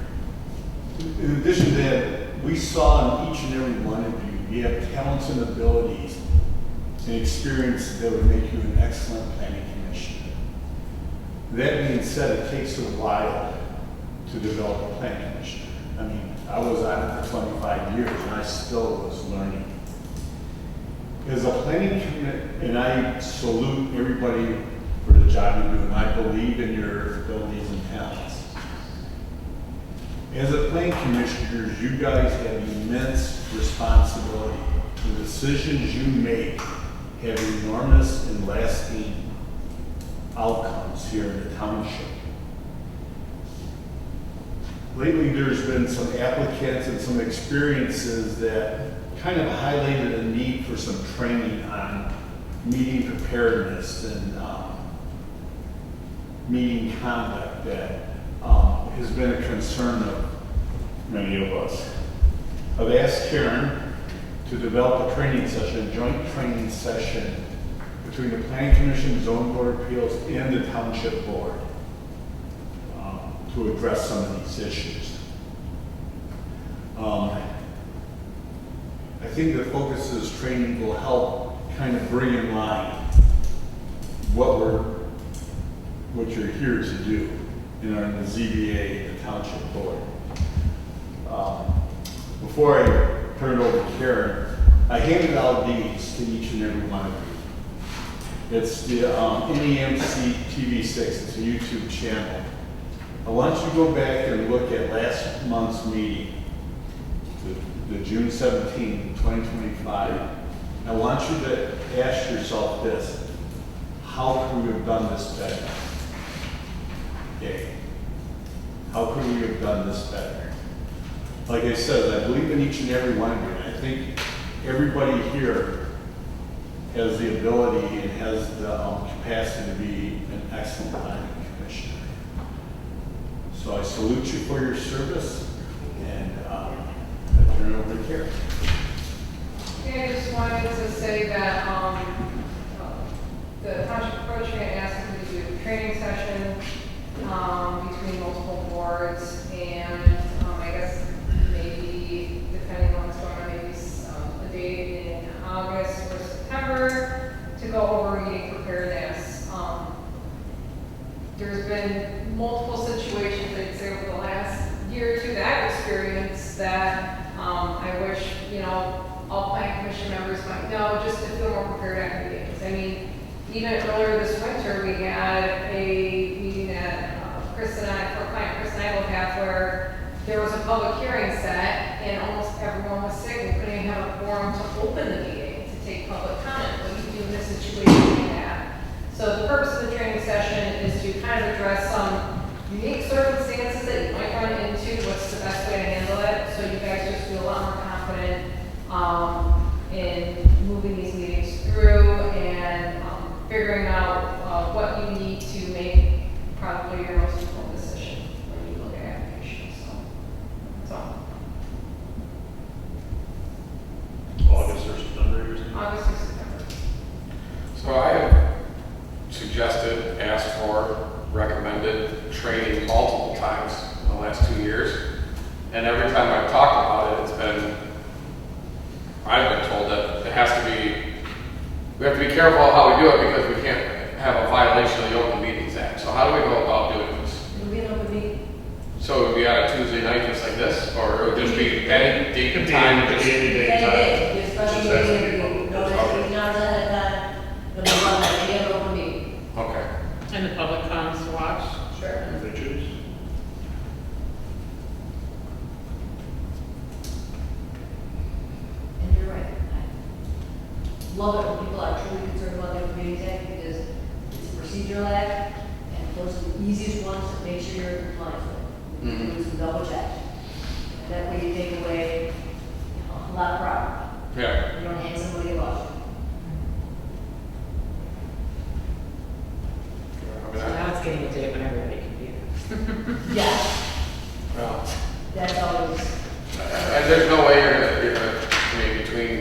In addition to that, we saw in each and every one of you, you have talents and abilities and experience that would make you an excellent planning commissioner. That being said, it takes a while to develop a planning commissioner. I mean, I was on it for 25 years and I still was learning. As a planning commissioner, and I salute everybody for the job you do, and I believe As a planning commissioners, you guys have immense responsibility. The decisions you make have enormous and lasting outcomes here in the township. Lately, there's been some applicants and some experiences that kind of highlighted a need for some training on meeting preparedness and meeting conduct that has been a concern of many of us. I've asked Karen to develop a training session, a joint training session between the Planning Commission, Zoning Board of Appeals, and the Township Board to address some of these issues. I think the focus of this training will help kind of bring in line what you're here to do in the ZBA, the Township Board. Before I turn it over to Karen, I handed out these to each and every one of you. It's the NEMC TV6, it's a YouTube channel. I want you to go back and look at last month's meeting, the June 17, 2025. I want you to ask yourself this: how could we have done this better? Okay. How could we have done this better? Like I said, I believe in each and every one of you, and I think everybody here has the ability and has the capacity to be an excellent planning commissioner. So I salute you for your service, and I turn it over to Karen. Okay, I just wanted to say that the Township Approach Grant asked me to do a training session between multiple boards, and I guess maybe, depending on what's going on, maybe a date in August or September to go over meeting preparedness. There's been multiple situations, I'd say, over the last year or two that I've experienced that I wish, all planning commission members might know, just to feel more prepared at meetings. I mean, even earlier this winter, we had a meeting that Chris and I both have, where there was a public hearing set and almost everyone was sick. We couldn't even have a quorum to open the meeting to take public comment. What do you do in this situation like that? So the purpose of the training session is to kind of address some unique circumstances that you might run into, what's the best way to handle it, so you guys just feel a lot more confident in moving these meetings through and figuring out what you need to make probably your most important decision when you look at applications. So that's all. August or September, you're saying? August or September. So I have suggested, asked for, recommended training multiple times in the last 2 years. And every time I've talked about it, I've been told that it has to be, we have to be careful how we do it because we can't have a violation of the Open Meetings Act. So how do we go about doing this? It'll be an open meeting. So it would be on a Tuesday night just like this, or it would just be any date and Could be time? any just- day and time. Your special Just has to be meeting, public. no less than 18 hours ahead of time, it'll be run like any other open meeting. Okay. And the public comes to watch. Sure. If they choose. And you're right. I love it when people are truly concerned about the Open Meetings Act because it's a procedural act, and those are the easiest ones to make sure you're in compliance with. Mhm. Do some double check. And that way you take away a lot of problem. Yeah. You don't hand somebody a watch. I mean, So now it's getting a date when everybody can be there. Yeah, well, that's always, and there's no way you're gonna, I mean, between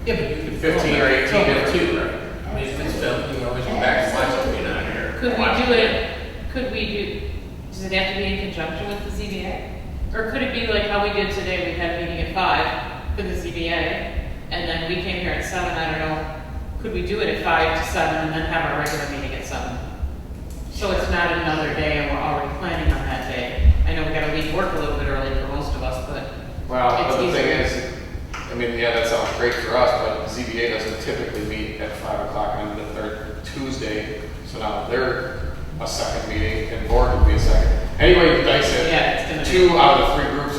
Yeah, but you could 15 or 18 film it too, too, right? I mean, if it's filmed, you can always go back and watch it, you're not here. Could we do, does it have to be in conjunction with the ZBA? Or could it be like how we did today, we had a meeting at 5 for the ZBA, and then we came here at 7, I don't know, could we do it at 5 to 7 and then have our regular meeting at 7? So it's not another day and we're already planning on that day. I know we gotta leave work a little bit early for most of us, but well, It's but the thing easier. is, I mean, yeah, that sounds great for us, but ZBA doesn't typically meet at 5 o'clock on the third Tuesday. So now they're a second meeting and board would be a second. Anyway, you dice it. yeah, it's gonna be. 2 out of the 3 groups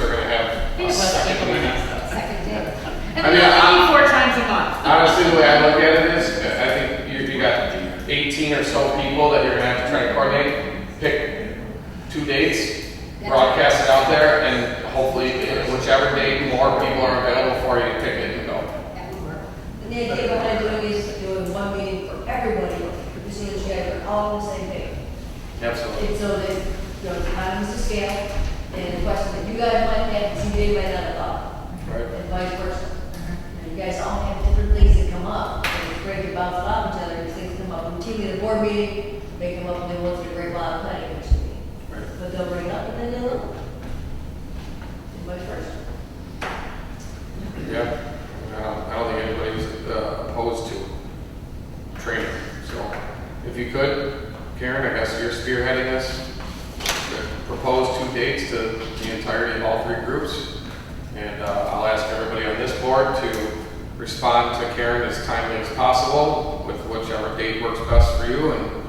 Let's take a minute. Second day. And I we mean, only meet 4 times a month. Honestly, the way I look at it is, I think you got 18 or so people that you're gonna have to try to coordinate. Pick 2 dates, broadcast it out there, and hopefully, whichever date more people are available for you, pick it and go. That would work. And the idea behind doing is doing one meeting for everybody, so that you guys are all on the same page. Absolutely. And so that, the economies of scale, and the question that you guys might have, CBA might not have thought, Right. and vice versa. And you guys all have different things that come up, and it's great to bounce it off each other, these things come up routinely at a board meeting, they come up and they want to great lot of planning commission meeting. Right. But they'll bring it up and then they'll look. And vice versa. Yeah. I don't think anybody's opposed to training. So if you could, Karen, I guess you're spearheading this. Propose 2 dates to the entirety of all 3 groups. And I'll ask everybody on this board to respond to Karen as timely as possible with whichever date works best for you, and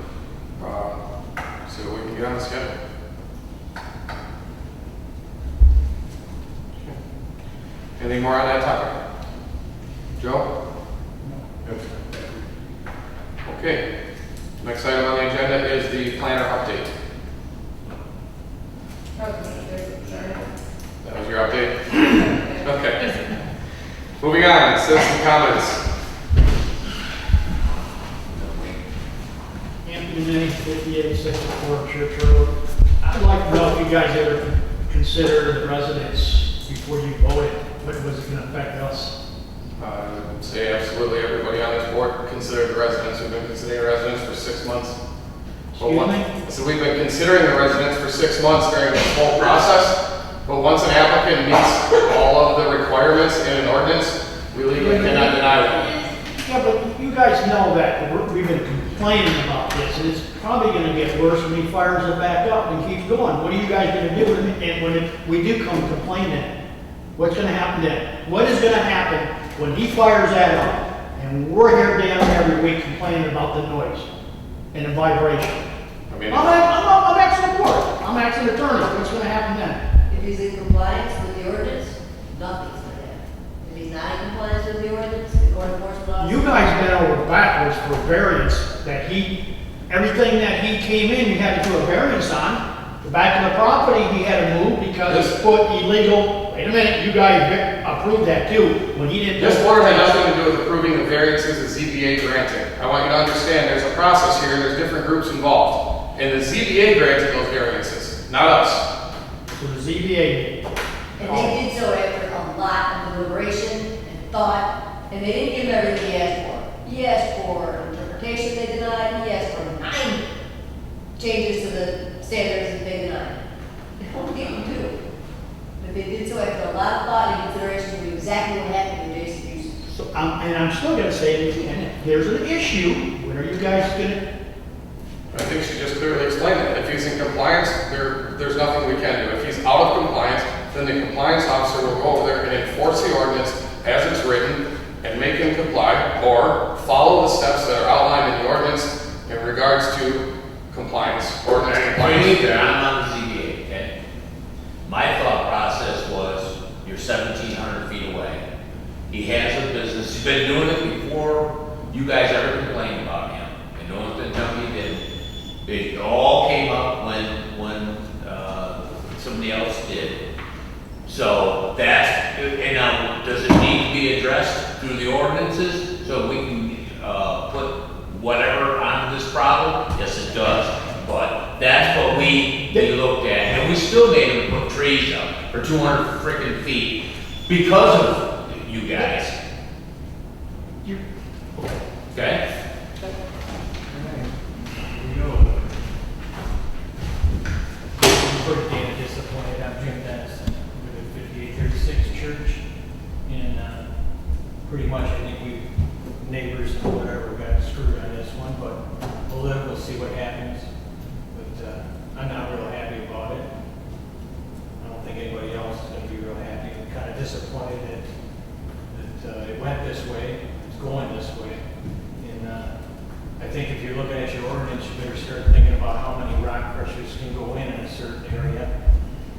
see what we can get on the schedule. Anything more on that topic? Joe? Okay. Next item on the agenda is the planner update. That was your update? Okay. Moving on, citizen comments. Anthony May, 5864 Church Road. I'd like to know if you guys ever consider the residents before you voted, what was it going to affect us? I would say absolutely everybody on this board consider the residents. We've been considering residents for 6 months. Excuse me? So we've been considering the residents for 6 months during this whole process, but once an applicant meets all of the requirements in an ordinance, we legally cannot deny them. Yeah, but you guys know that we've been complaining about this, and it's probably going to get worse when he fires it back up and keeps going. What are you guys going to do? And when we do come complain then, what's going to happen then? What is going to happen when he fires that up, and we're here down every week complaining about the noise and the vibration? I mean, I'm asking the board. I'm asking the attorney. What's going to happen then? If he's in compliance with the ordinance, nothing's going to happen. If he's not in compliance with the ordinance, the code enforcement officer. You guys bent over backwards for variance that everything that he came in, you had to do a variance on. The back of the property, he had to move because it's put illegal. Wait a minute, you guys approved that too, when he didn't. this board had nothing to do with approving the variances the ZBA granted. I want you to understand there's a process here, there's different groups involved. And the ZBA granted those variances, not us. So the ZBA. And they did so after a lot of deliberation and thought, and they didn't give him everything he asked for. He asked for interpretation, they denied. He asked for 9 changes to the standards, and they denied. They only gave him 2. But they did so after a lot of thought and consideration of exactly what happened with Jason Houston. So, and I'm still gonna say, and there's an issue, when are you guys gonna? I think she just clearly explained it. If he's in compliance, there's nothing we can do. If he's out of compliance, then the compliance officer will go over there and enforce the ordinance as it's written and make him comply, or follow the steps that are outlined in the ordinance in regards to compliance, ordinance compliance. I'm on the ZBA, okay? My thought process was, you're 1,700 feet away. He has a business, he's been doing it before you guys ever complained about him. And no one's been telling me he didn't. It all came up when somebody else did. So that's, and now, does it need to be addressed through the ordinances so we can put whatever on this problem? Yes, it does. But that's what we looked at, and we still made them put trees up for 200 freaking feet because of you guys. Okay? Pretty damn disappointed. I'm Jim Dennis with the 5836 Church, and pretty much I think we neighbors and whatever got screwed on this one, but we'll see what happens. But I'm not real happy about it. I don't think anybody else is going to be real happy. I'm kind of disappointed that it went this way. It's going this way, and I think if you're looking at your ordinance, you better start thinking about how many rock crushers can go in a certain area.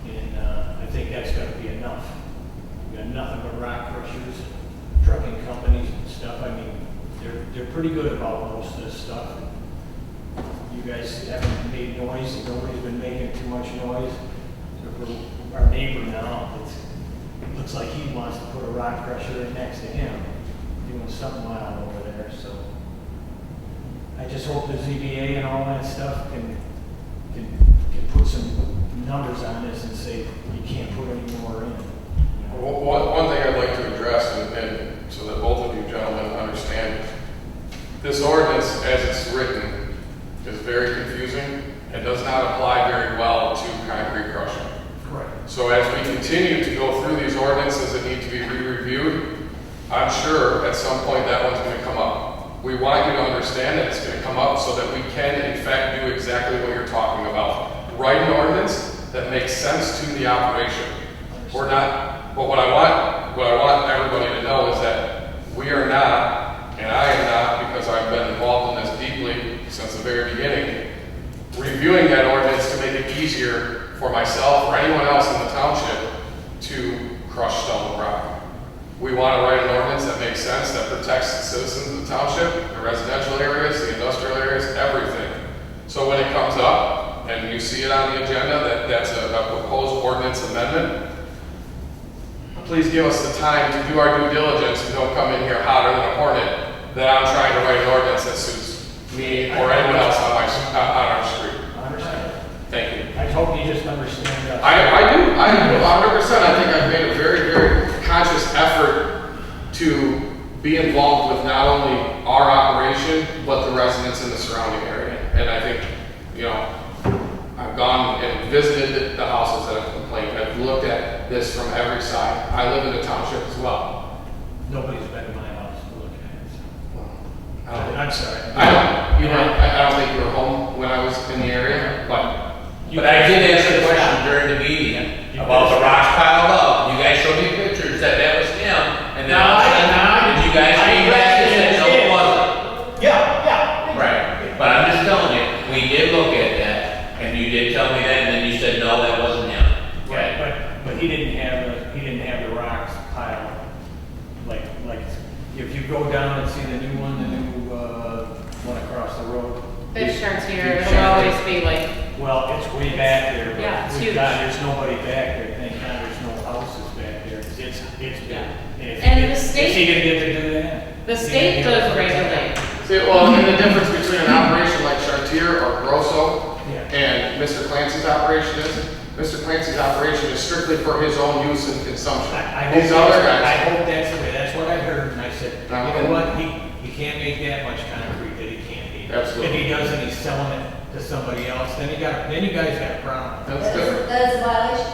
And I think that's got to be enough. We got nothing but rock crushers, trucking companies and stuff. I mean, they're pretty good about most of this stuff. You guys haven't made noise, and nobody's been making too much noise. So for our neighbor now, it looks like he wants to put a rock crusher in next to him, doing something wild over there, so. I just hope the ZBA and all that stuff can put some numbers on this and say, you can't put any more in. You know? One thing I'd like to address, and so that both of you gentlemen understand, this ordinance as it's written is very confusing and does not apply very well to concrete crushing. Correct. So as we continue to go through these ordinances that need to be re-reviewed, I'm sure at some point that one's going to come up. We want you to understand that it's going to come up so that we can in fact do exactly what you're talking about. Write an ordinance that makes sense to the operation. We're not, but what I want everybody to know is that we are not, and I am not, because I've been involved in this deeply since the very beginning, reviewing that ordinance to make it easier for myself or anyone else in the township to crush stone and rock. We want to write an ordinance that makes sense, that protects the citizens of the township, the residential areas, the industrial areas, everything. So when it comes up and you see it on the agenda that's a proposed ordinance amendment, please give us the time to do our due diligence and don't come in here hotter than a hornet that I'm trying to write an ordinance that suits me or anyone else on our street. I understand. Thank you. I hope you just understand that. I do 100%. I think I've made a very, very conscious effort to be involved with not only our operation, but the residents in the surrounding area. And I think, you know, I've gone and visited the houses that have complained. I've looked at this from every side. I live in the township as well. Nobody's been in my house to look at it. So. I'm sorry. I don't think you were home when I was in the area, but I did ask a question during the meeting about the rocks piled up. You guys showed me pictures that was him, and then all of a sudden, did you guys came back and said, no, it wasn't? Yeah. Right, but I'm just telling you, we did look at that, and you did tell me that, and then you said, no, that wasn't him. Right, but he didn't have the rocks piled like if you go down and see the new one across the road. Fish sharks here, it'll always be like, Well, it's way back there, Yeah, but it's huge. there's nobody back there, thank God there's no houses back there, it's big. Yeah. If And he- the state- Is he gonna get to do that? the state does regulate. see, well, and the difference between an operation like Chartier or Grosso Yeah. and Mr. Clancy's operation is, Mr. Clancy's operation is strictly for his own use and consumption. I These hope other that's- guys, I hope that's the way, that's what I heard, and I said, you Okay. know what, he can't make that much concrete that he can't be. Absolutely. If he does and he's selling it to somebody else, then you guys got a problem. that's different. That is a violation.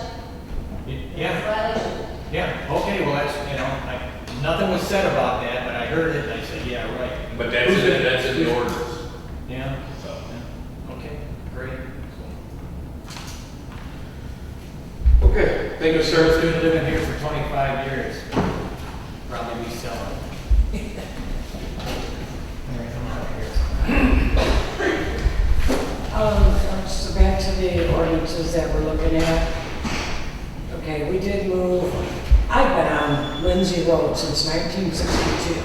Yeah. That's a violation. Yeah, okay, well, that's, nothing was said about that, but I heard it, and I said, yeah, right. But that's in the ordinance. Yeah, So, okay, great. Okay, thank you, He's sir. been living here for 25 years. Probably be selling. All right, come out here. So back to the ordinances that we're looking at. Okay, we did move, I've been on Lindsay Road since 1962,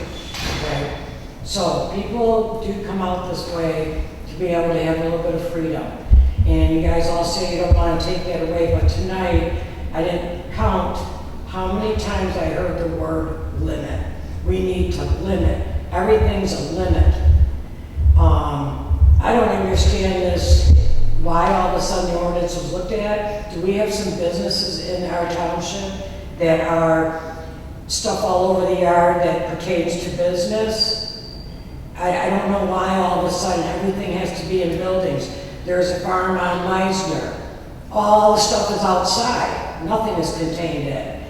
okay? So people do come out this way to be able to have a little bit of freedom. And you guys all say you don't want to take that away, but tonight, I didn't count how many times I heard the word limit. We need to limit. Everything's a limit. I don't understand this, why all of a sudden the ordinance was looked at. Do we have some businesses in our township that are stuff all over the yard that pertains to business? I don't know why all of a sudden everything has to be in buildings. There's a farm on Meisner. All the stuff is outside. Nothing is contained in.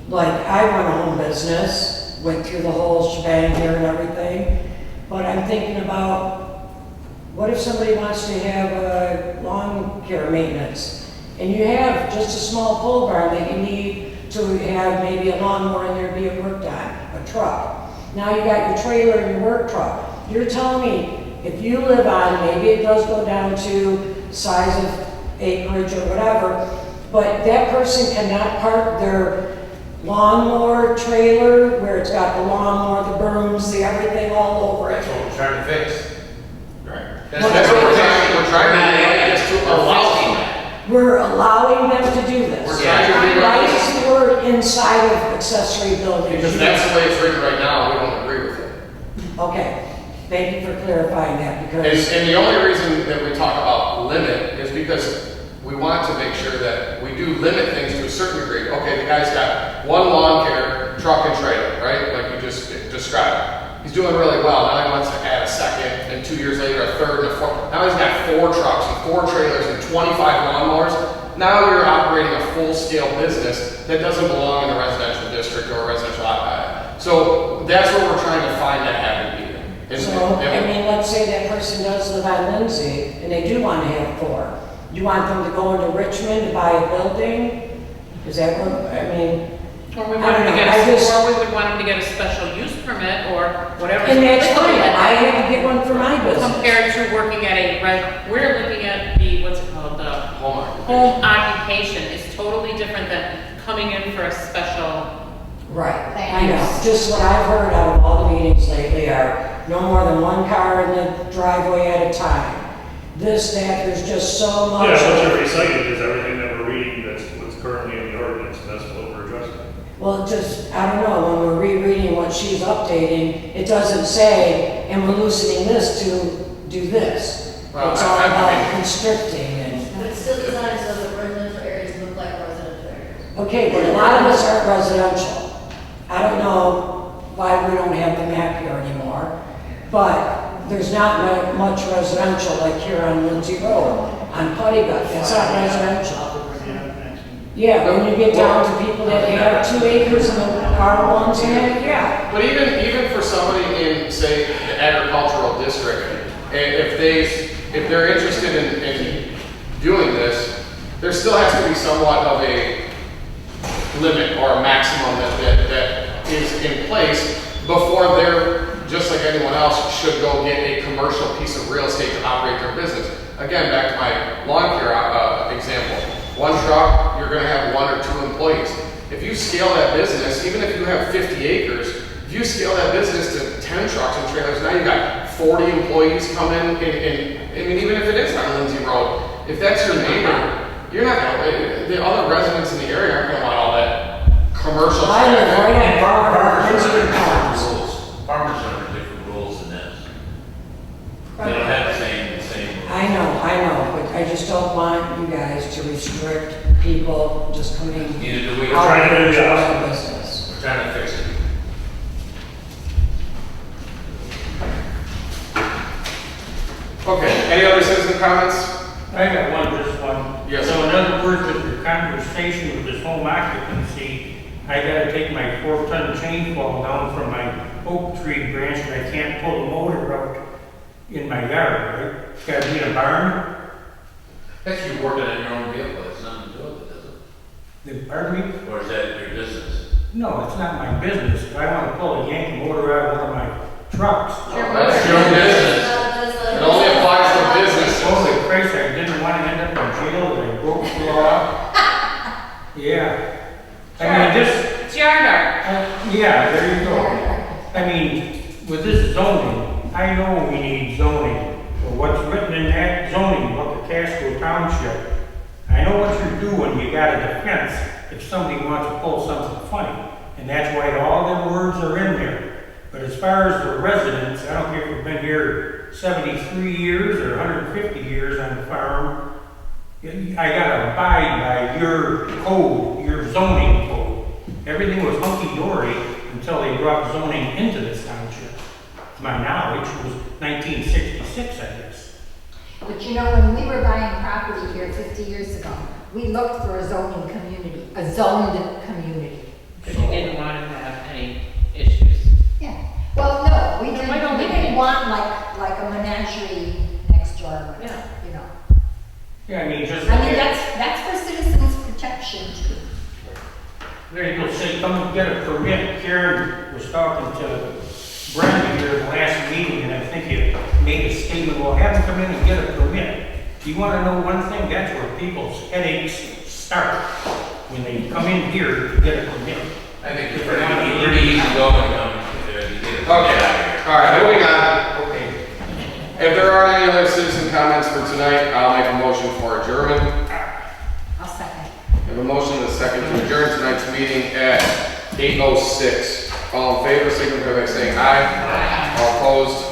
Like I run a home business, went through the whole shebang here and everything. But I'm thinking about, what if somebody wants to have lawn care maintenance? And you have just a small pole barn that you need to have maybe a lawnmower in there being worked on, a truck. Now you got your trailer and your work truck. You're telling me, if you live on, maybe it does go down to size of acreage or whatever, but that person cannot park their lawnmower trailer where it's got the lawnmower, the brooms, the everything all over it. That's what we're trying to fix. Right. That's what we're trying to allow them. We're allowing them to do this. We're trying to rewrite Why this. is the word inside of accessory buildings? Because that's the way it's written right now, we don't agree with it. Okay, thank you for clarifying that, because, And the only reason that we talk about limit is because we want to make sure that we do limit things to a certain degree. Okay, the guy's got one lawn care, truck and trailer, right? Like you just described. He's doing really well. Now he wants to add a second, and 2 years later, a third and a fourth. Now he's got 4 trucks and 4 trailers and 25 lawnmowers. Now you're operating a full-scale business that doesn't belong in a residential district or a residential area. So that's what we're trying to find that happy medium. so, I mean, let's say that person does live on Lindsay, and they do want to have 4. You want them to go into Richmond to buy a building? Is that what, I mean, Or we I want don't them to know, get, I just- or we would want them to get a special use permit or whatever. and that's fine, I had to get one for my business. Compared to working at a, we're looking at the, what's it called, the Home occupation. home occupation is totally different than coming in for a special. Right, I know, just what I've heard out of all the meetings lately are no more than 1 car in the driveway at a time. This, that, there's just so much. Yeah, what you're reciting is everything that we're reading that's what's currently in the ordinance, and that's what we're addressing. Well, it just, I don't know, when we're rereading what she's updating, it doesn't say, and we're loosening this to do this. Well, It's all I about mean- constricting and, But it's still designed so that residential areas look like residential areas. okay, but a lot of us aren't residential. I don't know why we don't have the map here anymore, but there's not much residential like here on Lindsay Road, on Putty Gut, that's not residential. Yeah, when you get down to people that have 2 acres in the R1s and yeah. But even for somebody in, say, the agricultural district, if they're interested in doing this, there still has to be somewhat of a limit or a maximum that is in place before they're, just like anyone else, should go get a commercial piece of real estate to operate their business. Again, back to my lawn care example. 1 truck, you're gonna have 1 or 2 employees. If you scale that business, even if you have 50 acres, if you scale that business to 10 trucks and trailers, now you've got 40 employees come in, I mean, even if it is on Lindsay Road, if that's your neighbor, you're not gonna, the other residents in the area aren't gonna want all that commercial I live traffic. right on Bar Farmers Lindsay are under Farms. different rules. Farmers are under different rules than this. They don't have the same rules. I know, but I just don't want you guys to restrict people just coming Neither do we. out trying to do of the their opposite. business. We're trying to fix it. Okay, any other citizen comments? I got one, just one. Yes. So in other words, with the conversation with this home occupancy, I gotta take my 4-ton chain fall down from my oak tree branch, and I can't pull the motor out in my yard, right? It's gotta be in a barn. That's you working on your own vehicle, it's nothing to do with it, does it? Pardon me? Or is that your business? No, it's not my business. If I wanna pull a Yankee motor out of one of my trucks. That's your business. It only applies to businesses. Holy Christ, I didn't wanna end up in jail, and I broke the law. Yeah. I mean, just, It's yard art. yeah, there you go. I mean, with this zoning, I know we need zoning. But what's written in that zoning about the Casco Township, I know what you do when you got a defense if somebody wants to pull something funny. And that's why all them words are in there. But as far as the residents, I don't care if you've been here 73 years or 150 years on the farm, I gotta abide by your code, your zoning code. Everything was hunky-dory until they brought zoning into this township. To my knowledge, it was 1966, I guess. But you know, when we were buying property here 50 years ago, we looked for a zoning community, a zoned community. But you didn't want to have any issues. Yeah. Well, no, we Why don't we- didn't want like a menagerie next door, Yeah. you know. Yeah, I mean, just. I mean, that's for citizens' protection too. There you go, say, come and get a permit. Karen was talking to Brenda here in the last meeting, and I think you made a statement, well, have them come in and get a permit. You wanna know one thing? That's where people's headaches start. When they come in here to get a permit. I think it's pretty easy going, if you get it. Okay, all right, moving on. Okay. If there are any other citizen comments for tonight, I'll make a motion for adjournment. I'll second. We have a motion and a second to adjourn tonight's meeting at 8:06. All in favor, signify by saying aye. All opposed,